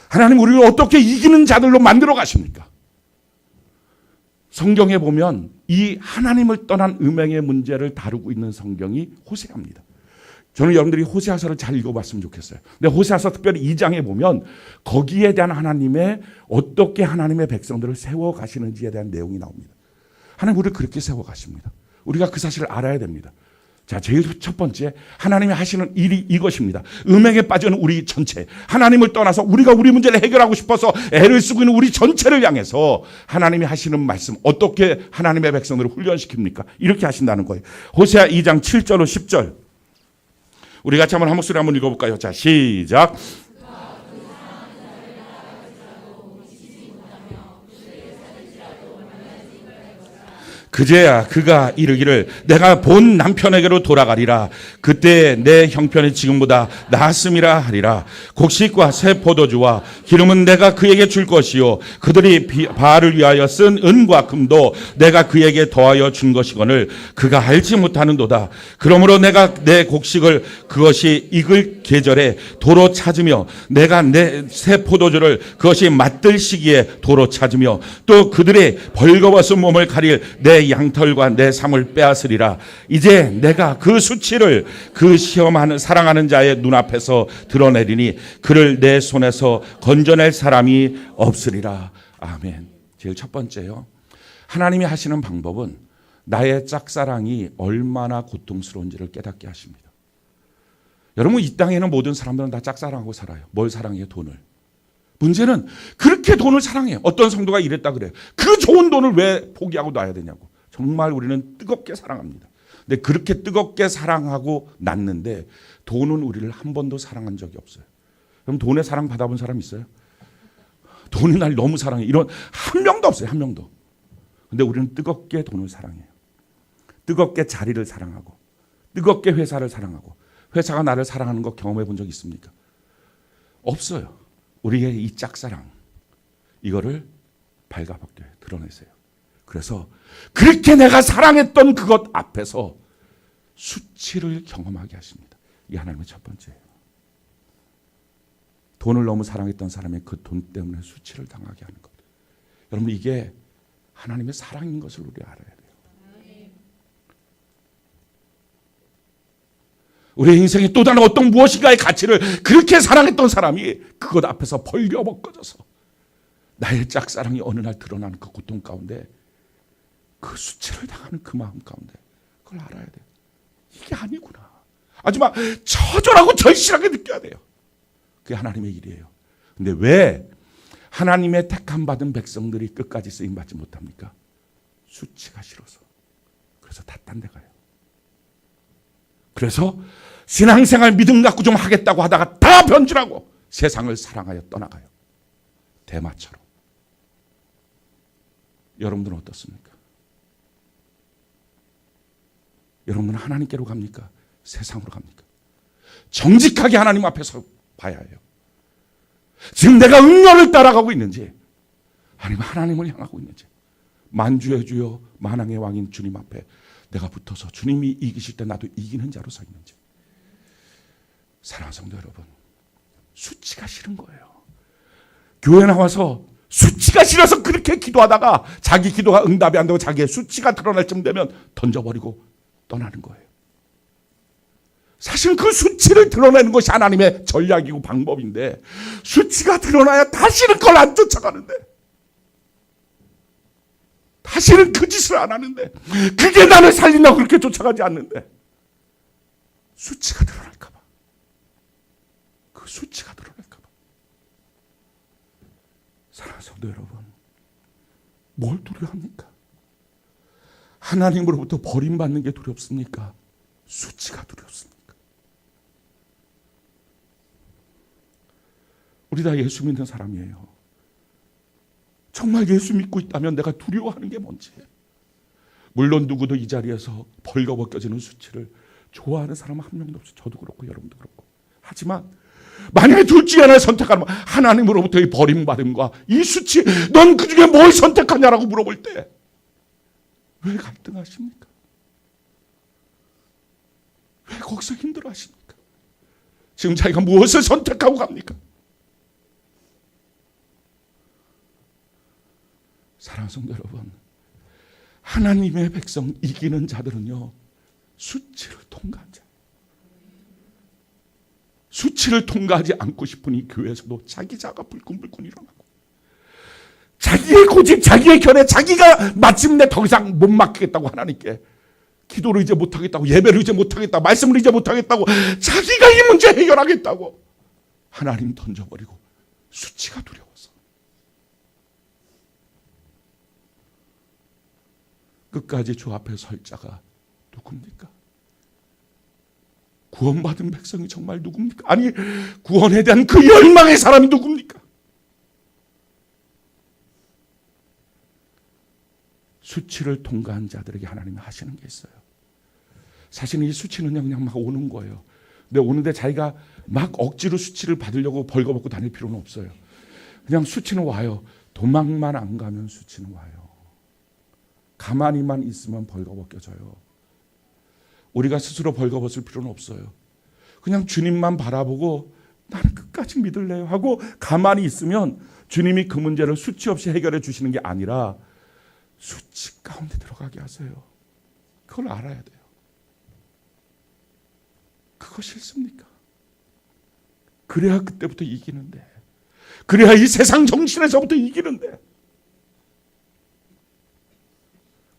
하나님 우리를 어떻게 이기는 자들로 만들어 가십니까? 성경에 보면 이 하나님을 떠난 음행의 문제를 다루고 있는 성경이 호세아입니다. 저는 여러분들이 호세아서를 잘 읽어봤으면 좋겠어요. 근데 호세아서 특별히 2장에 보면 거기에 대한 하나님의 어떻게 하나님의 백성들을 세워가시는지에 대한 내용이 나옵니다. 하나님 우리를 그렇게 세워가십니다. 우리가 그 사실을 알아야 됩니다. 자, 제일 첫 번째 하나님이 하시는 일이 이것입니다. 음행에 빠지는 우리 전체, 하나님을 떠나서 우리가 우리 문제를 해결하고 싶어서 애를 쓰고 있는 우리 전체를 향해서 하나님이 하시는 말씀, 어떻게 하나님의 백성들을 훈련시킵니까? 이렇게 하신다는 거예요. 호세아 2장 7절로 10절 우리 같이 한번 한 목소리 한번 읽어볼까요? 자, 시작. 그제야 그가 이르기를 내가 본 남편에게로 돌아가리라. 그때 내 형편이 지금보다 나았음이라 하리라. 곡식과 새 포도주와 기름은 내가 그에게 줄 것이요 그들이 바알을 위하여 쓴 은과 금도 내가 그에게 더하여 준 것이거늘 그가 알지 못하는도다. 그러므로 내가 내 곡식을 그것이 익을 계절에 도로 찾으며 내가 내 새 포도주를 그것이 맛들 시기에 도로 찾으며 또 그들의 벌거벗은 몸을 가릴 내 양털과 내 삶을 빼앗으리라. 이제 내가 그 수치를 그 시험하는 사랑하는 자의 눈앞에서 드러내리니 그를 내 손에서 건져낼 사람이 없으리라. 아멘. 제일 첫 번째요. 하나님이 하시는 방법은 나의 짝사랑이 얼마나 고통스러운지를 깨닫게 하십니다. 여러분 이 땅에는 모든 사람들은 다 짝사랑하고 살아요. 뭘 사랑해요? 돈을. 문제는 그렇게 돈을 사랑해요. 어떤 성도가 이랬다 그래요. 그 좋은 돈을 왜 포기하고 놔야 되냐고. 정말 우리는 뜨겁게 사랑합니다. 근데 그렇게 뜨겁게 사랑하고 났는데 돈은 우리를 한 번도 사랑한 적이 없어요. 그럼 돈에 사랑 받아본 사람 있어요? 돈이 날 너무 사랑해. 이런 한 명도 없어요. 한 명도. 근데 우리는 뜨겁게 돈을 사랑해요. 뜨겁게 자리를 사랑하고 뜨겁게 회사를 사랑하고 회사가 나를 사랑하는 거 경험해 본 적 있습니까? 없어요. 우리의 이 짝사랑 이거를 발가벗겨 드러내세요. 그래서 그렇게 내가 사랑했던 그것 앞에서 수치를 경험하게 하십니다. 이게 하나님의 첫 번째예요. 돈을 너무 사랑했던 사람의 그 돈 때문에 수치를 당하게 하는 것. 여러분 이게 하나님의 사랑인 것을 우리 알아야 돼요. 우리 인생의 또 다른 어떤 무엇인가의 가치를 그렇게 사랑했던 사람이 그것 앞에서 벌겨벗겨져서 나의 짝사랑이 어느 날 드러나는 그 고통 가운데 그 수치를 당하는 그 마음 가운데 그걸 알아야 돼요. 이게 아니구나. 아주 막 처절하고 절실하게 느껴야 돼요. 그게 하나님의 일이에요. 근데 왜 하나님의 택함 받은 백성들이 끝까지 쓰임받지 못합니까? 수치가 싫어서. 그래서 다 딴 데 가요. 그래서 신앙생활 믿음 갖고 좀 하겠다고 하다가 다 변질하고 세상을 사랑하여 떠나가요. 대마처럼. 여러분들은 어떻습니까? 여러분들은 하나님께로 갑니까? 세상으로 갑니까? 정직하게 하나님 앞에서 봐야 해요. 지금 내가 음료를 따라가고 있는지 아니면 하나님을 향하고 있는지, 만주의 주여 만왕의 왕인 주님 앞에 내가 붙어서 주님이 이기실 때 나도 이기는 자로 서 있는지. 사랑하는 성도 여러분, 수치가 싫은 거예요. 교회 나와서 수치가 싫어서 그렇게 기도하다가 자기 기도가 응답이 안 되고 자기의 수치가 드러날 쯤 되면 던져버리고 떠나는 거예요. 사실 그 수치를 드러내는 것이 하나님의 전략이고 방법인데, 수치가 드러나야 다시는 그걸 안 쫓아가는데, 다시는 그 짓을 안 하는데, 그게 나를 살린다고 그렇게 쫓아가지 않는데, 수치가 드러날까 봐. 그 수치가 드러날까 봐. 사랑하는 성도 여러분, 뭘 두려워합니까? 하나님으로부터 버림받는 게 두렵습니까? 수치가 두렵습니까? 우리 다 예수 믿는 사람이에요. 정말 예수 믿고 있다면 내가 두려워하는 게 뭔지. 물론 누구도 이 자리에서 벌거벗겨지는 수치를 좋아하는 사람은 한 명도 없어요. 저도 그렇고 여러분도 그렇고. 하지만 만약에 둘 중에 하나를 선택하면 하나님으로부터의 버림받음과 이 수치, 넌 그 중에 뭘 선택하냐라고 물어볼 때 왜 갈등하십니까? 왜 거기서 힘들어하십니까? 지금 자기가 무엇을 선택하고 갑니까? 사랑하는 성도 여러분, 하나님의 백성 이기는 자들은요, 수치를 통과한 자. 수치를 통과하지 않고 싶은 이 교회에서도 자기 자가 불끈불끈 일어나고, 자기의 고집, 자기의 견해, 자기가 마침내 더 이상 못 맡기겠다고 하나님께 기도를 이제 못하겠다고, 예배를 이제 못하겠다고, 말씀을 이제 못하겠다고, 자기가 이 문제 해결하겠다고 하나님 던져버리고 수치가 두려워서 끝까지 주 앞에 설 자가 누굽니까? 구원받은 백성이 정말 누굽니까? 아니, 구원에 대한 그 열망의 사람이 누굽니까? 수치를 통과한 자들에게 하나님이 하시는 게 있어요. 사실 이 수치는 그냥 막 오는 거예요. 근데 오는데 자기가 막 억지로 수치를 받으려고 벌거벗고 다닐 필요는 없어요. 그냥 수치는 와요. 도망만 안 가면 수치는 와요. 가만히만 있으면 벌거벗겨져요. 우리가 스스로 벌거벗을 필요는 없어요. 그냥 주님만 바라보고 나는 끝까지 믿을래요 하고 가만히 있으면 주님이 그 문제를 수치 없이 해결해 주시는 게 아니라 수치 가운데 들어가게 하세요. 그걸 알아야 돼요. 그거 싫습니까? 그래야 그때부터 이기는데, 그래야 이 세상 정신에서부터 이기는데,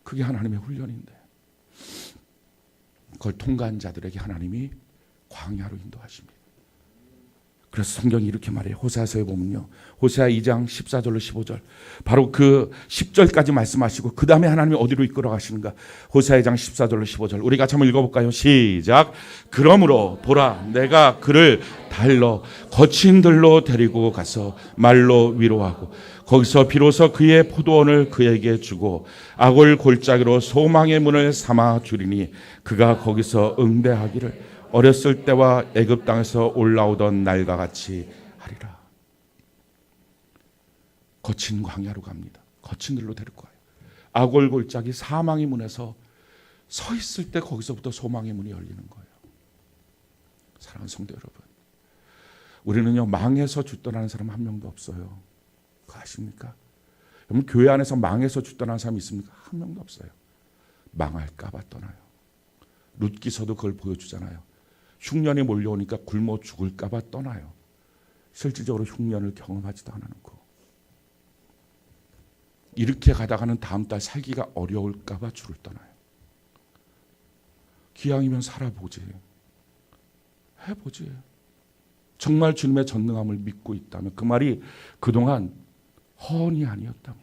그게 하나님의 훈련인데, 그걸 통과한 자들에게 하나님이 광야로 인도하십니다. 그래서 성경이 이렇게 말해요. 호세아서에 보면요, 호세아 2장 14절로 15절, 바로 그 10절까지 말씀하시고 그 다음에 하나님이 어디로 이끌어 가시는가. 호세아 2장 14절로 15절 우리 같이 한번 읽어볼까요? 시작. 그러므로 보라, 내가 그를 달러 거친 들로 데리고 가서 말로 위로하고 거기서 비로소 그의 포도원을 그에게 주고 아골 골짜기로 소망의 문을 삼아 주리니 그가 거기서 응대하기를 어렸을 때와 애굽 땅에서 올라오던 날과 같이 하리라. 거친 광야로 갑니다. 거친 들로 데리고 가요. 아골 골짜기 사망의 문에서 서 있을 때 거기서부터 소망의 문이 열리는 거예요. 사랑하는 성도 여러분, 우리는요 망해서 주 떠나는 사람 한 명도 없어요. 그거 아십니까? 여러분, 교회 안에서 망해서 주 떠나는 사람이 있습니까? 한 명도 없어요. 망할까 봐 떠나요. 룻기서도 그걸 보여주잖아요. 흉년이 몰려오니까 굶어 죽을까 봐 떠나요. 실질적으로 흉년을 경험하지도 않아놓고. 이렇게 가다가는 다음 달 살기가 어려울까 봐 주를 떠나요. 기왕이면 살아보지. 해보지. 정말 주님의 전능함을 믿고 있다면, 그 말이 그동안 허언이 아니었다면,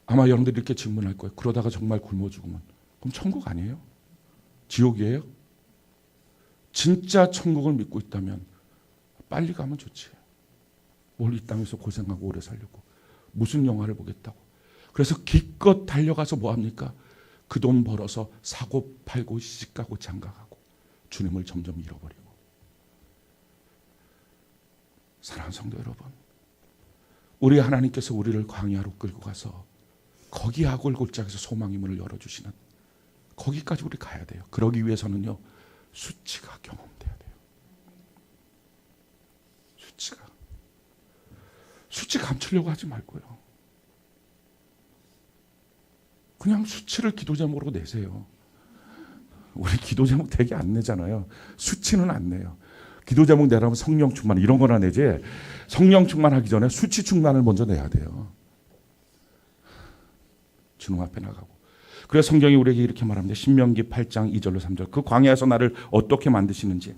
아마 여러분들이 이렇게 질문할 거예요. 그러다가 정말 굶어 죽으면 그럼 천국 아니에요? 지옥이에요? 진짜 천국을 믿고 있다면 빨리 가면 좋지. 뭘 이 땅에서 고생하고 오래 살려고. 무슨 영화를 보겠다고. 그래서 기껏 달려가서 뭐합니까? 그 돈 벌어서 사고 팔고 시집가고 장가가고 주님을 점점 잃어버리고. 사랑하는 성도 여러분, 우리 하나님께서 우리를 광야로 끌고 가서 거기 악을 골짜기에서 소망의 문을 열어주시는 거기까지 우리 가야 돼요. 그러기 위해서는요, 수치가 경험돼야 돼요. 수치 감추려고 하지 말고요. 그냥 수치를 기도 제목으로 내세요. 우리 기도 제목 되게 안 내잖아요. 수치는 안 내요. 기도 제목 내라면 성령 충만 이런 거나 내지, 성령 충만하기 전에 수치 충만을 먼저 내야 돼요. 주님 앞에 나가고. 그래서 성경이 우리에게 이렇게 말합니다. 신명기 8장 2절로 3절. 그 광야에서 나를 어떻게 만드시는지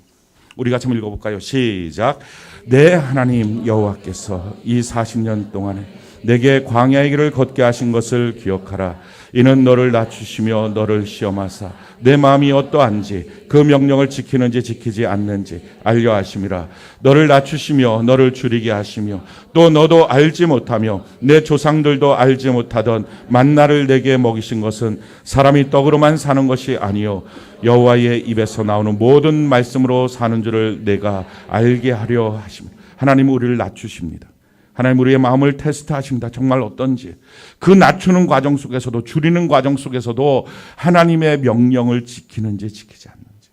우리 같이 한번 읽어볼까요? 시작. 내 하나님 여호와께서 이 40년 동안에 내게 광야의 길을 걷게 하신 것을 기억하라. 이는 너를 낮추시며 너를 시험하사 내 마음이 어떠한지 그 명령을 지키는지 지키지 않는지 알려 하심이라. 너를 낮추시며 너를 줄이게 하시며 또 너도 알지 못하며 내 조상들도 알지 못하던 만나를 내게 먹이신 것은 사람이 떡으로만 사는 것이 아니요 여호와의 입에서 나오는 모든 말씀으로 사는 줄을 내가 알게 하려 하십니다. 하나님은 우리를 낮추십니다. 하나님 우리의 마음을 테스트하십니다. 정말 어떤지. 그 낮추는 과정 속에서도, 줄이는 과정 속에서도 하나님의 명령을 지키는지 지키지 않는지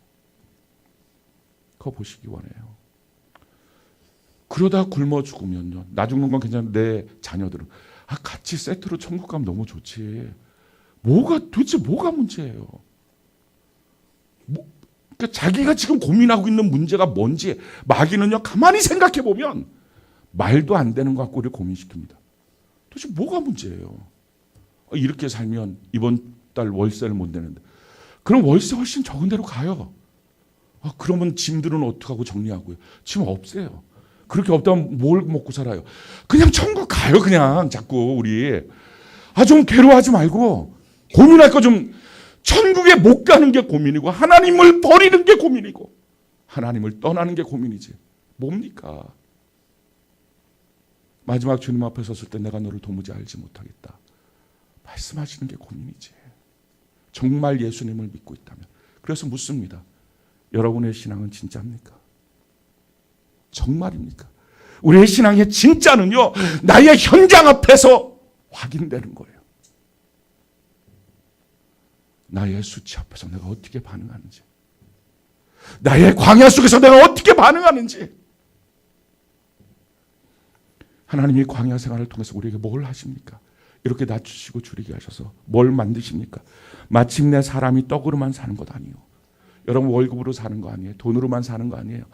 그거 보시기 원해요. 그러다 굶어 죽으면요, 나 죽는 건 괜찮은데 내 자녀들은 같이 세트로 천국 가면 너무 좋지. 도대체 뭐가 문제예요? 그러니까 자기가 지금 고민하고 있는 문제가 뭔지 마귀는요, 가만히 생각해 보면 말도 안 되는 것 갖고 우리를 고민시킵니다. 도대체 뭐가 문제예요? 이렇게 살면 이번 달 월세를 못 내는데, 그럼 월세 훨씬 적은 데로 가요. 그러면 짐들은 어떻게 하고 정리하고요? 짐 없애요. 그렇게 없다면 뭘 먹고 살아요? 그냥 천국 가요. 그냥 자꾸 우리 좀 괴로워하지 말고 고민할 거 좀. 천국에 못 가는 게 고민이고 하나님을 버리는 게 고민이고 하나님을 떠나는 게 고민이지 뭡니까? 마지막 주님 앞에 섰을 때 내가 너를 도무지 알지 못하겠다 말씀하시는 게 고민이지. 정말 예수님을 믿고 있다면. 그래서 묻습니다. 여러분의 신앙은 진짜입니까? 정말입니까? 우리의 신앙의 진짜는요, 나의 현장 앞에서 확인되는 거예요. 나의 수치 앞에서 내가 어떻게 반응하는지, 나의 광야 속에서 내가 어떻게 반응하는지. 하나님이 광야 생활을 통해서 우리에게 뭘 하십니까? 이렇게 낮추시고 줄이게 하셔서 뭘 만드십니까? 마침내 사람이 떡으로만 사는 것 아니에요. 여러분 월급으로 사는 거 아니에요. 돈으로만 사는 거 아니에요.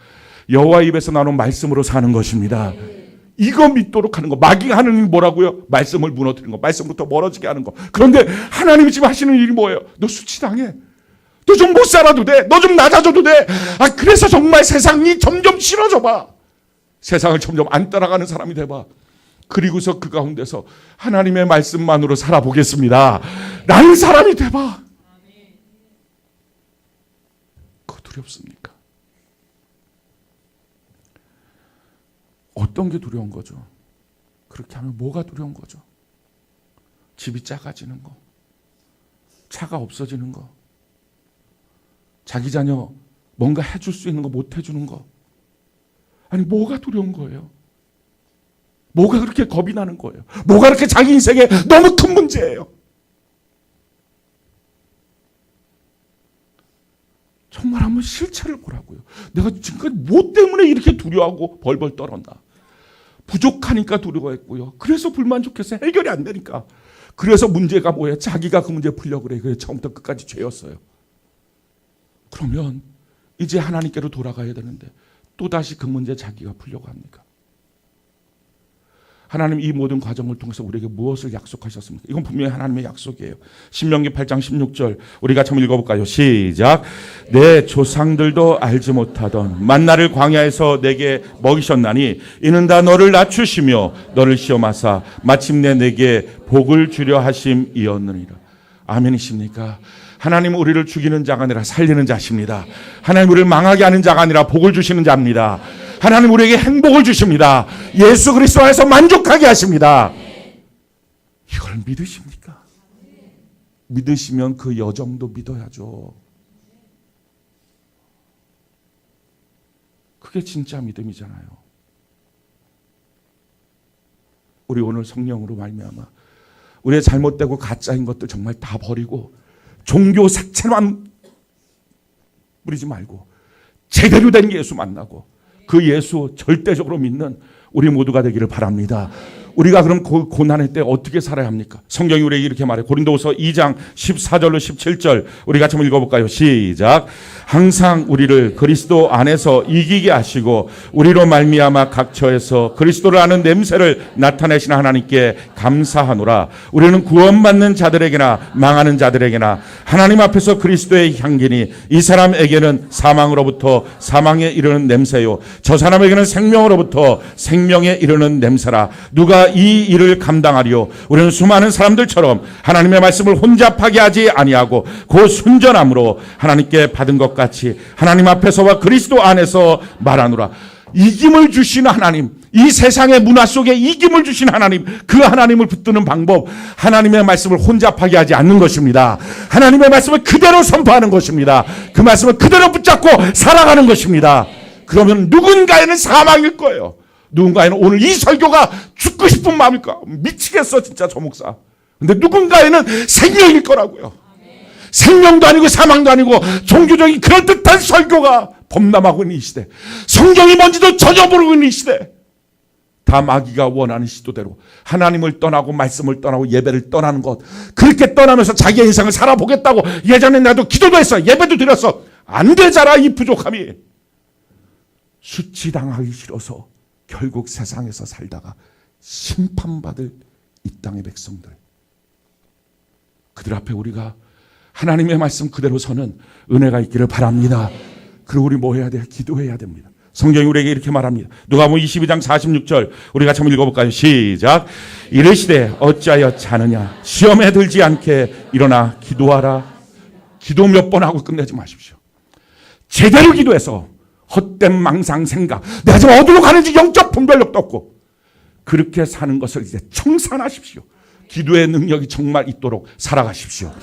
여호와 입에서 나오는 말씀으로 사는 것입니다. 이거 믿도록 하는 거. 마귀가 하는 일이 뭐라고요? 말씀을 무너뜨리는 거. 말씀부터 멀어지게 하는 거. 그런데 하나님이 지금 하시는 일이 뭐예요? 너 수치당해. 너 좀 못 살아도 돼. 너 좀 낮아져도 돼. 그래서 정말 세상이 점점 싫어져 봐. 세상을 점점 안 따라가는 사람이 돼봐. 그리고서 그 가운데서 하나님의 말씀만으로 살아보겠습니다 라는 사람이 돼봐. 그거 두렵습니까? 어떤 게 두려운 거죠? 그렇게 하면 뭐가 두려운 거죠? 집이 작아지는 거, 차가 없어지는 거, 자기 자녀 뭔가 해줄 수 있는 거 못 해주는 거. 아니 뭐가 두려운 거예요? 뭐가 그렇게 겁이 나는 거예요? 뭐가 그렇게 자기 인생에 너무 큰 문제예요? 정말 한번 실체를 보라고요. 내가 지금까지 뭐 때문에 이렇게 두려워하고 벌벌 떨었나? 부족하니까 두려워했고요. 그래서 불만족해서 해결이 안 되니까. 그래서 문제가 뭐예요? 자기가 그 문제 풀려고 그래. 그래서 처음부터 끝까지 죄였어요. 그러면 이제 하나님께로 돌아가야 되는데 또다시 그 문제 자기가 풀려고 합니까? 하나님 이 모든 과정을 통해서 우리에게 무엇을 약속하셨습니까? 이건 분명히 하나님의 약속이에요. 신명기 8장 16절 우리 같이 한번 읽어볼까요? 시작. 내 조상들도 알지 못하던 만나를 광야에서 내게 먹이셨나니 이는 다 너를 낮추시며 너를 시험하사 마침내 내게 복을 주려 하심이었느니라. 아멘이십니까? 하나님은 우리를 죽이는 자가 아니라 살리는 자십니다. 하나님 우리를 망하게 하는 자가 아니라 복을 주시는 자입니다. 하나님 우리에게 행복을 주십니다. 예수 그리스도 안에서 만족하게 하십니다. 이걸 믿으십니까? 믿으시면 그 여정도 믿어야죠. 그게 진짜 믿음이잖아요. 우리 오늘 성령으로 말미암아 우리의 잘못되고 가짜인 것들 정말 다 버리고 종교 색채만 부리지 말고 제대로 된 예수 만나고 그 예수 절대적으로 믿는 우리 모두가 되기를 바랍니다. 우리가 그럼 고난의 때 어떻게 살아야 합니까? 성경이 우리에게 이렇게 말해요. 고린도후서 2장 14절로 17절 우리 같이 한번 읽어볼까요? 시작. 항상 우리를 그리스도 안에서 이기게 하시고 우리로 말미암아 각 처에서 그리스도를 아는 냄새를 나타내시는 하나님께 감사하노라. 우리는 구원받는 자들에게나 망하는 자들에게나 하나님 앞에서 그리스도의 향기니 이 사람에게는 사망으로부터 사망에 이르는 냄새요 저 사람에게는 생명으로부터 생명에 이르는 냄새라. 누가 이 일을 감당하리요? 우리는 수많은 사람들처럼 하나님의 말씀을 혼잡하게 하지 아니하고 곧 순전함으로 하나님께 받은 것 같이 하나님 앞에서와 그리스도 안에서 말하노라. 이김을 주시는 하나님, 이 세상의 문화 속에 이김을 주신 하나님, 그 하나님을 붙드는 방법, 하나님의 말씀을 혼잡하게 하지 않는 것입니다. 하나님의 말씀을 그대로 선포하는 것입니다. 그 말씀을 그대로 붙잡고 살아가는 것입니다. 그러면 누군가에는 사망일 거예요. 누군가에는 오늘 이 설교가 죽고 싶은 마음일까? 미치겠어 진짜 저 목사. 근데 누군가에는 생명일 거라고요. 생명도 아니고 사망도 아니고 종교적인 그럴듯한 설교가 범람하고 있는 이 시대, 성경이 뭔지도 전혀 모르고 있는 이 시대, 다 마귀가 원하는 시도대로 하나님을 떠나고 말씀을 떠나고 예배를 떠나는 것, 그렇게 떠나면서 자기의 인생을 살아보겠다고 예전에 나도 기도도 했어, 예배도 드렸어. 안 되잖아. 이 부족함이 수치당하기 싫어서 결국 세상에서 살다가 심판받을 이 땅의 백성들, 그들 앞에 우리가 하나님의 말씀 그대로 서는 은혜가 있기를 바랍니다. 그리고 우리 뭐 해야 돼요? 기도해야 됩니다. 성경이 우리에게 이렇게 말합니다. 누가복음 22장 46절 우리 같이 한번 읽어볼까요? 시작. 이르시되 어찌하여 자느냐 시험에 들지 않게 일어나 기도하라. 기도 몇 번 하고 끝내지 마십시오. 제대로 기도해서 헛된 망상 생각, 내가 지금 어디로 가는지 영적 분별력도 없고 그렇게 사는 것을 이제 청산하십시오. 기도의 능력이 정말 있도록 살아가십시오.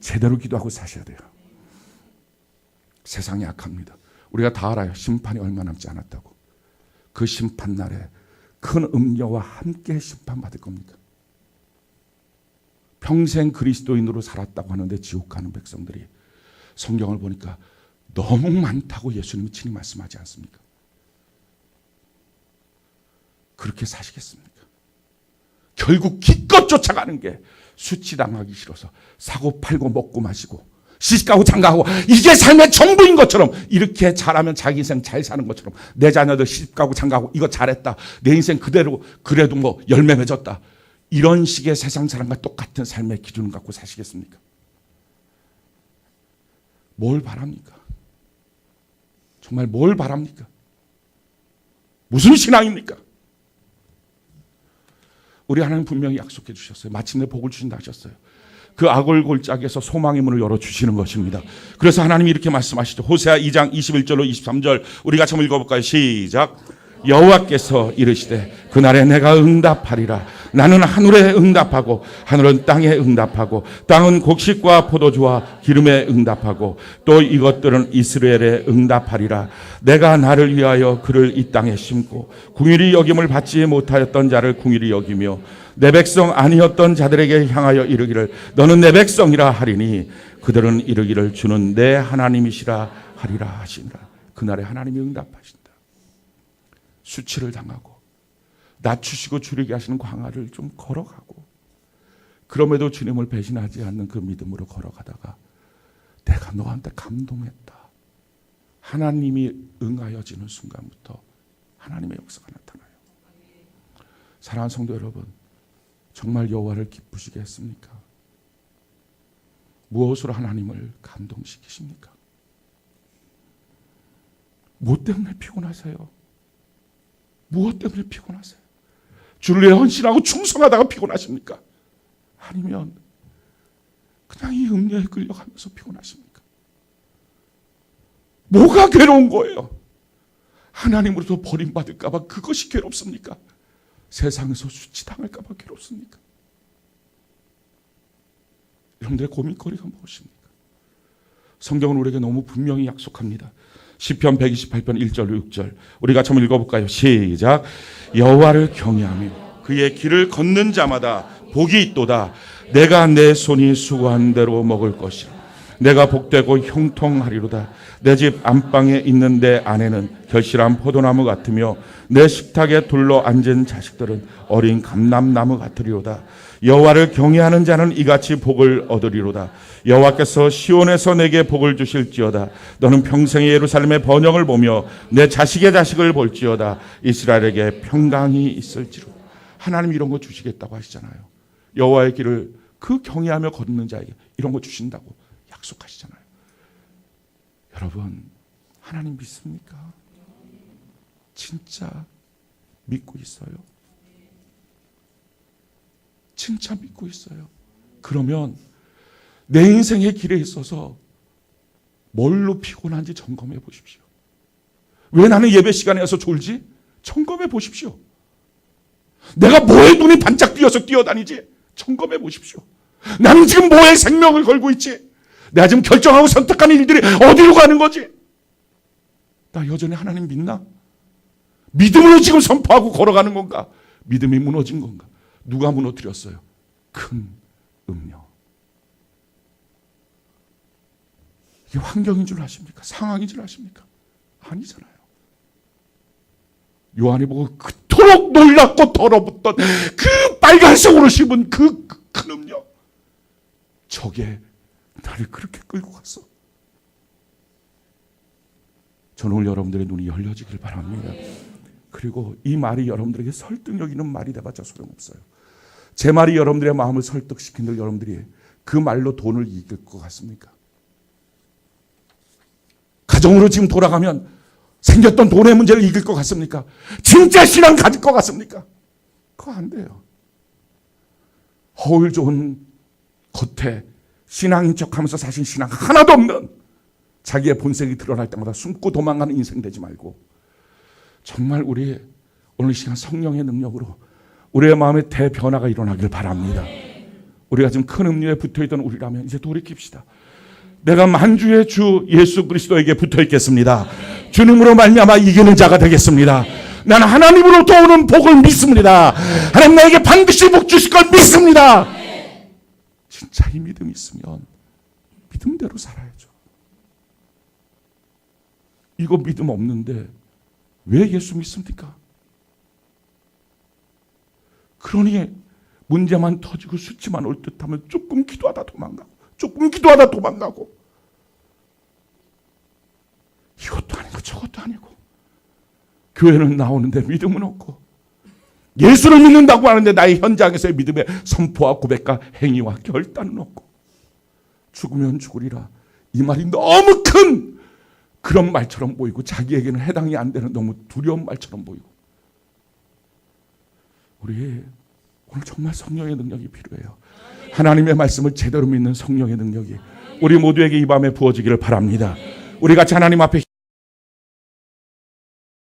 제대로 기도하고 사셔야 돼요. 세상이 약합니다. 우리가 다 알아요. 심판이 얼마 남지 않았다고. 그 심판 날에 큰 음녀와 함께 심판받을 겁니다. 평생 그리스도인으로 살았다고 하는데 지옥 가는 백성들이 성경을 보니까 너무 많다고 예수님이 친히 말씀하지 않습니까? 그렇게 사시겠습니까? 결국 기껏 쫓아가는 게 수치당하기 싫어서 사고 팔고 먹고 마시고 시집가고 장가가고 이게 삶의 전부인 것처럼, 이렇게 잘하면 자기 인생 잘 사는 것처럼 내 자녀들 시집가고 장가가고 이거 잘했다, 내 인생 그대로 그래도 뭐 열매 맺었다, 이런 식의 세상 사람과 똑같은 삶의 기준을 갖고 사시겠습니까? 뭘 바랍니까? 정말 뭘 바랍니까? 무슨 신앙입니까? 우리 하나님 분명히 약속해 주셨어요. 마침내 복을 주신다 하셨어요. 그 악을 골짜기에서 소망의 문을 열어주시는 것입니다. 그래서 하나님이 이렇게 말씀하시죠. 호세아 2장 21절로 23절 우리 같이 한번 읽어볼까요? 시작. 여호와께서 이르시되 그날에 내가 응답하리라. 나는 하늘에 응답하고 하늘은 땅에 응답하고 땅은 곡식과 포도주와 기름에 응답하고 또 이것들은 이스라엘에 응답하리라. 내가 나를 위하여 그를 이 땅에 심고 궁일이 여김을 받지 못하였던 자를 궁일이 여기며 내 백성 아니었던 자들에게 향하여 이르기를 너는 내 백성이라 하리니 그들은 이르기를 주는 내 하나님이시라 하리라 하시니라. 그날에 하나님이 응답하신다. 수치를 당하고 낮추시고 줄이게 하시는 광야를 좀 걸어가고, 그럼에도 주님을 배신하지 않는 그 믿음으로 걸어가다가 내가 너한테 감동했다, 하나님이 응하여지는 순간부터 하나님의 역사가 나타나요. 사랑하는 성도 여러분, 정말 여호와를 기쁘시게 했습니까? 무엇으로 하나님을 감동시키십니까? 무엇 때문에 피곤하세요? 무엇 때문에 피곤하세요? 주를 위해 헌신하고 충성하다가 피곤하십니까? 아니면 그냥 이 음료에 끌려가면서 피곤하십니까? 뭐가 괴로운 거예요? 하나님으로부터 버림받을까 봐 그것이 괴롭습니까? 세상에서 수치당할까 봐 괴롭습니까? 여러분들의 고민거리가 무엇입니까? 성경은 우리에게 너무 분명히 약속합니다. 시편 128편 1절 6절 우리 같이 한번 읽어볼까요? 시작. 여호와를 경외하며 그의 길을 걷는 자마다 복이 있도다. 내가 내 손이 수고한 대로 먹을 것이라. 내가 복되고 형통하리로다. 내 집 안방에 있는 내 아내는 결실한 포도나무 같으며 내 식탁에 둘러 앉은 자식들은 어린 감람나무 같으리로다. 여호와를 경외하는 자는 이같이 복을 얻으리로다. 여호와께서 시온에서 내게 복을 주실지어다. 너는 평생에 예루살렘의 번영을 보며 내 자식의 자식을 볼지어다. 이스라엘에게 평강이 있을지로. 하나님 이런 거 주시겠다고 하시잖아요. 여호와의 길을 그 경외하며 걷는 자에게 이런 거 주신다고 약속하시잖아요. 여러분, 하나님 믿습니까? 진짜 믿고 있어요? 진짜 믿고 있어요? 그러면 내 인생의 길에 있어서 뭘로 피곤한지 점검해 보십시오. 왜 나는 예배 시간에 와서 졸지? 점검해 보십시오. 내가 뭐에 눈이 반짝 띄어서 뛰어다니지? 점검해 보십시오. 나는 지금 뭐에 생명을 걸고 있지? 내가 지금 결정하고 선택하는 일들이 어디로 가는 거지? 나 여전히 하나님 믿나? 믿음으로 지금 선포하고 걸어가는 건가? 믿음이 무너진 건가? 누가 무너뜨렸어요? 큰 음료. 이게 환경인 줄 아십니까? 상황인 줄 아십니까? 아니잖아요. 요한이 보고 그토록 놀랍고 더러웠던 그 빨간색으로 씹은 그 큰 음료. 저게 나를 그렇게 끌고 갔어. 저는 오늘 여러분들의 눈이 열려지길 바랍니다. 그리고 이 말이 여러분들에게 설득력 있는 말이 돼봤자 소용없어요. 제 말이 여러분들의 마음을 설득시킨들 여러분들이 그 말로 돈을 이길 것 같습니까? 가정으로 지금 돌아가면 생겼던 돈의 문제를 이길 것 같습니까? 진짜 신앙 가질 것 같습니까? 그거 안 돼요. 허울 좋은 겉에 신앙인 척하면서 사실 신앙 하나도 없는 자기의 본색이 드러날 때마다 숨고 도망가는 인생 되지 말고 정말 우리 오늘 시간 성령의 능력으로 우리의 마음에 대변화가 일어나길 바랍니다. 우리가 지금 큰 음료에 붙어있던 우리라면 이제 돌이킵시다. 내가 만주의 주 예수 그리스도에게 붙어 있겠습니다. 주님으로 말미암아 이기는 자가 되겠습니다. 나는 하나님으로부터 오는 복을 믿습니다. 하나님 나에게 반드시 복 주실 걸 믿습니다. 진짜 이 믿음이 있으면 믿음대로 살아야죠. 이거 믿음 없는데 왜 예수 믿습니까? 그러니 문제만 터지고 수치만 올 듯하면 조금 기도하다 도망가고 조금 기도하다 도망가고 이것도 아니고 저것도 아니고 교회는 나오는데 믿음은 없고 예수를 믿는다고 하는데 나의 현장에서의 믿음의 선포와 고백과 행위와 결단은 없고 죽으면 죽으리라 이 말이 너무 큰 그런 말처럼 보이고 자기에게는 해당이 안 되는 너무 두려운 말처럼 보이고 우리 오늘 정말 성령의 능력이 필요해요. 하나님의 말씀을 제대로 믿는 성령의 능력이 우리 모두에게 이 밤에 부어지기를 바랍니다. 우리 같이 하나님 앞에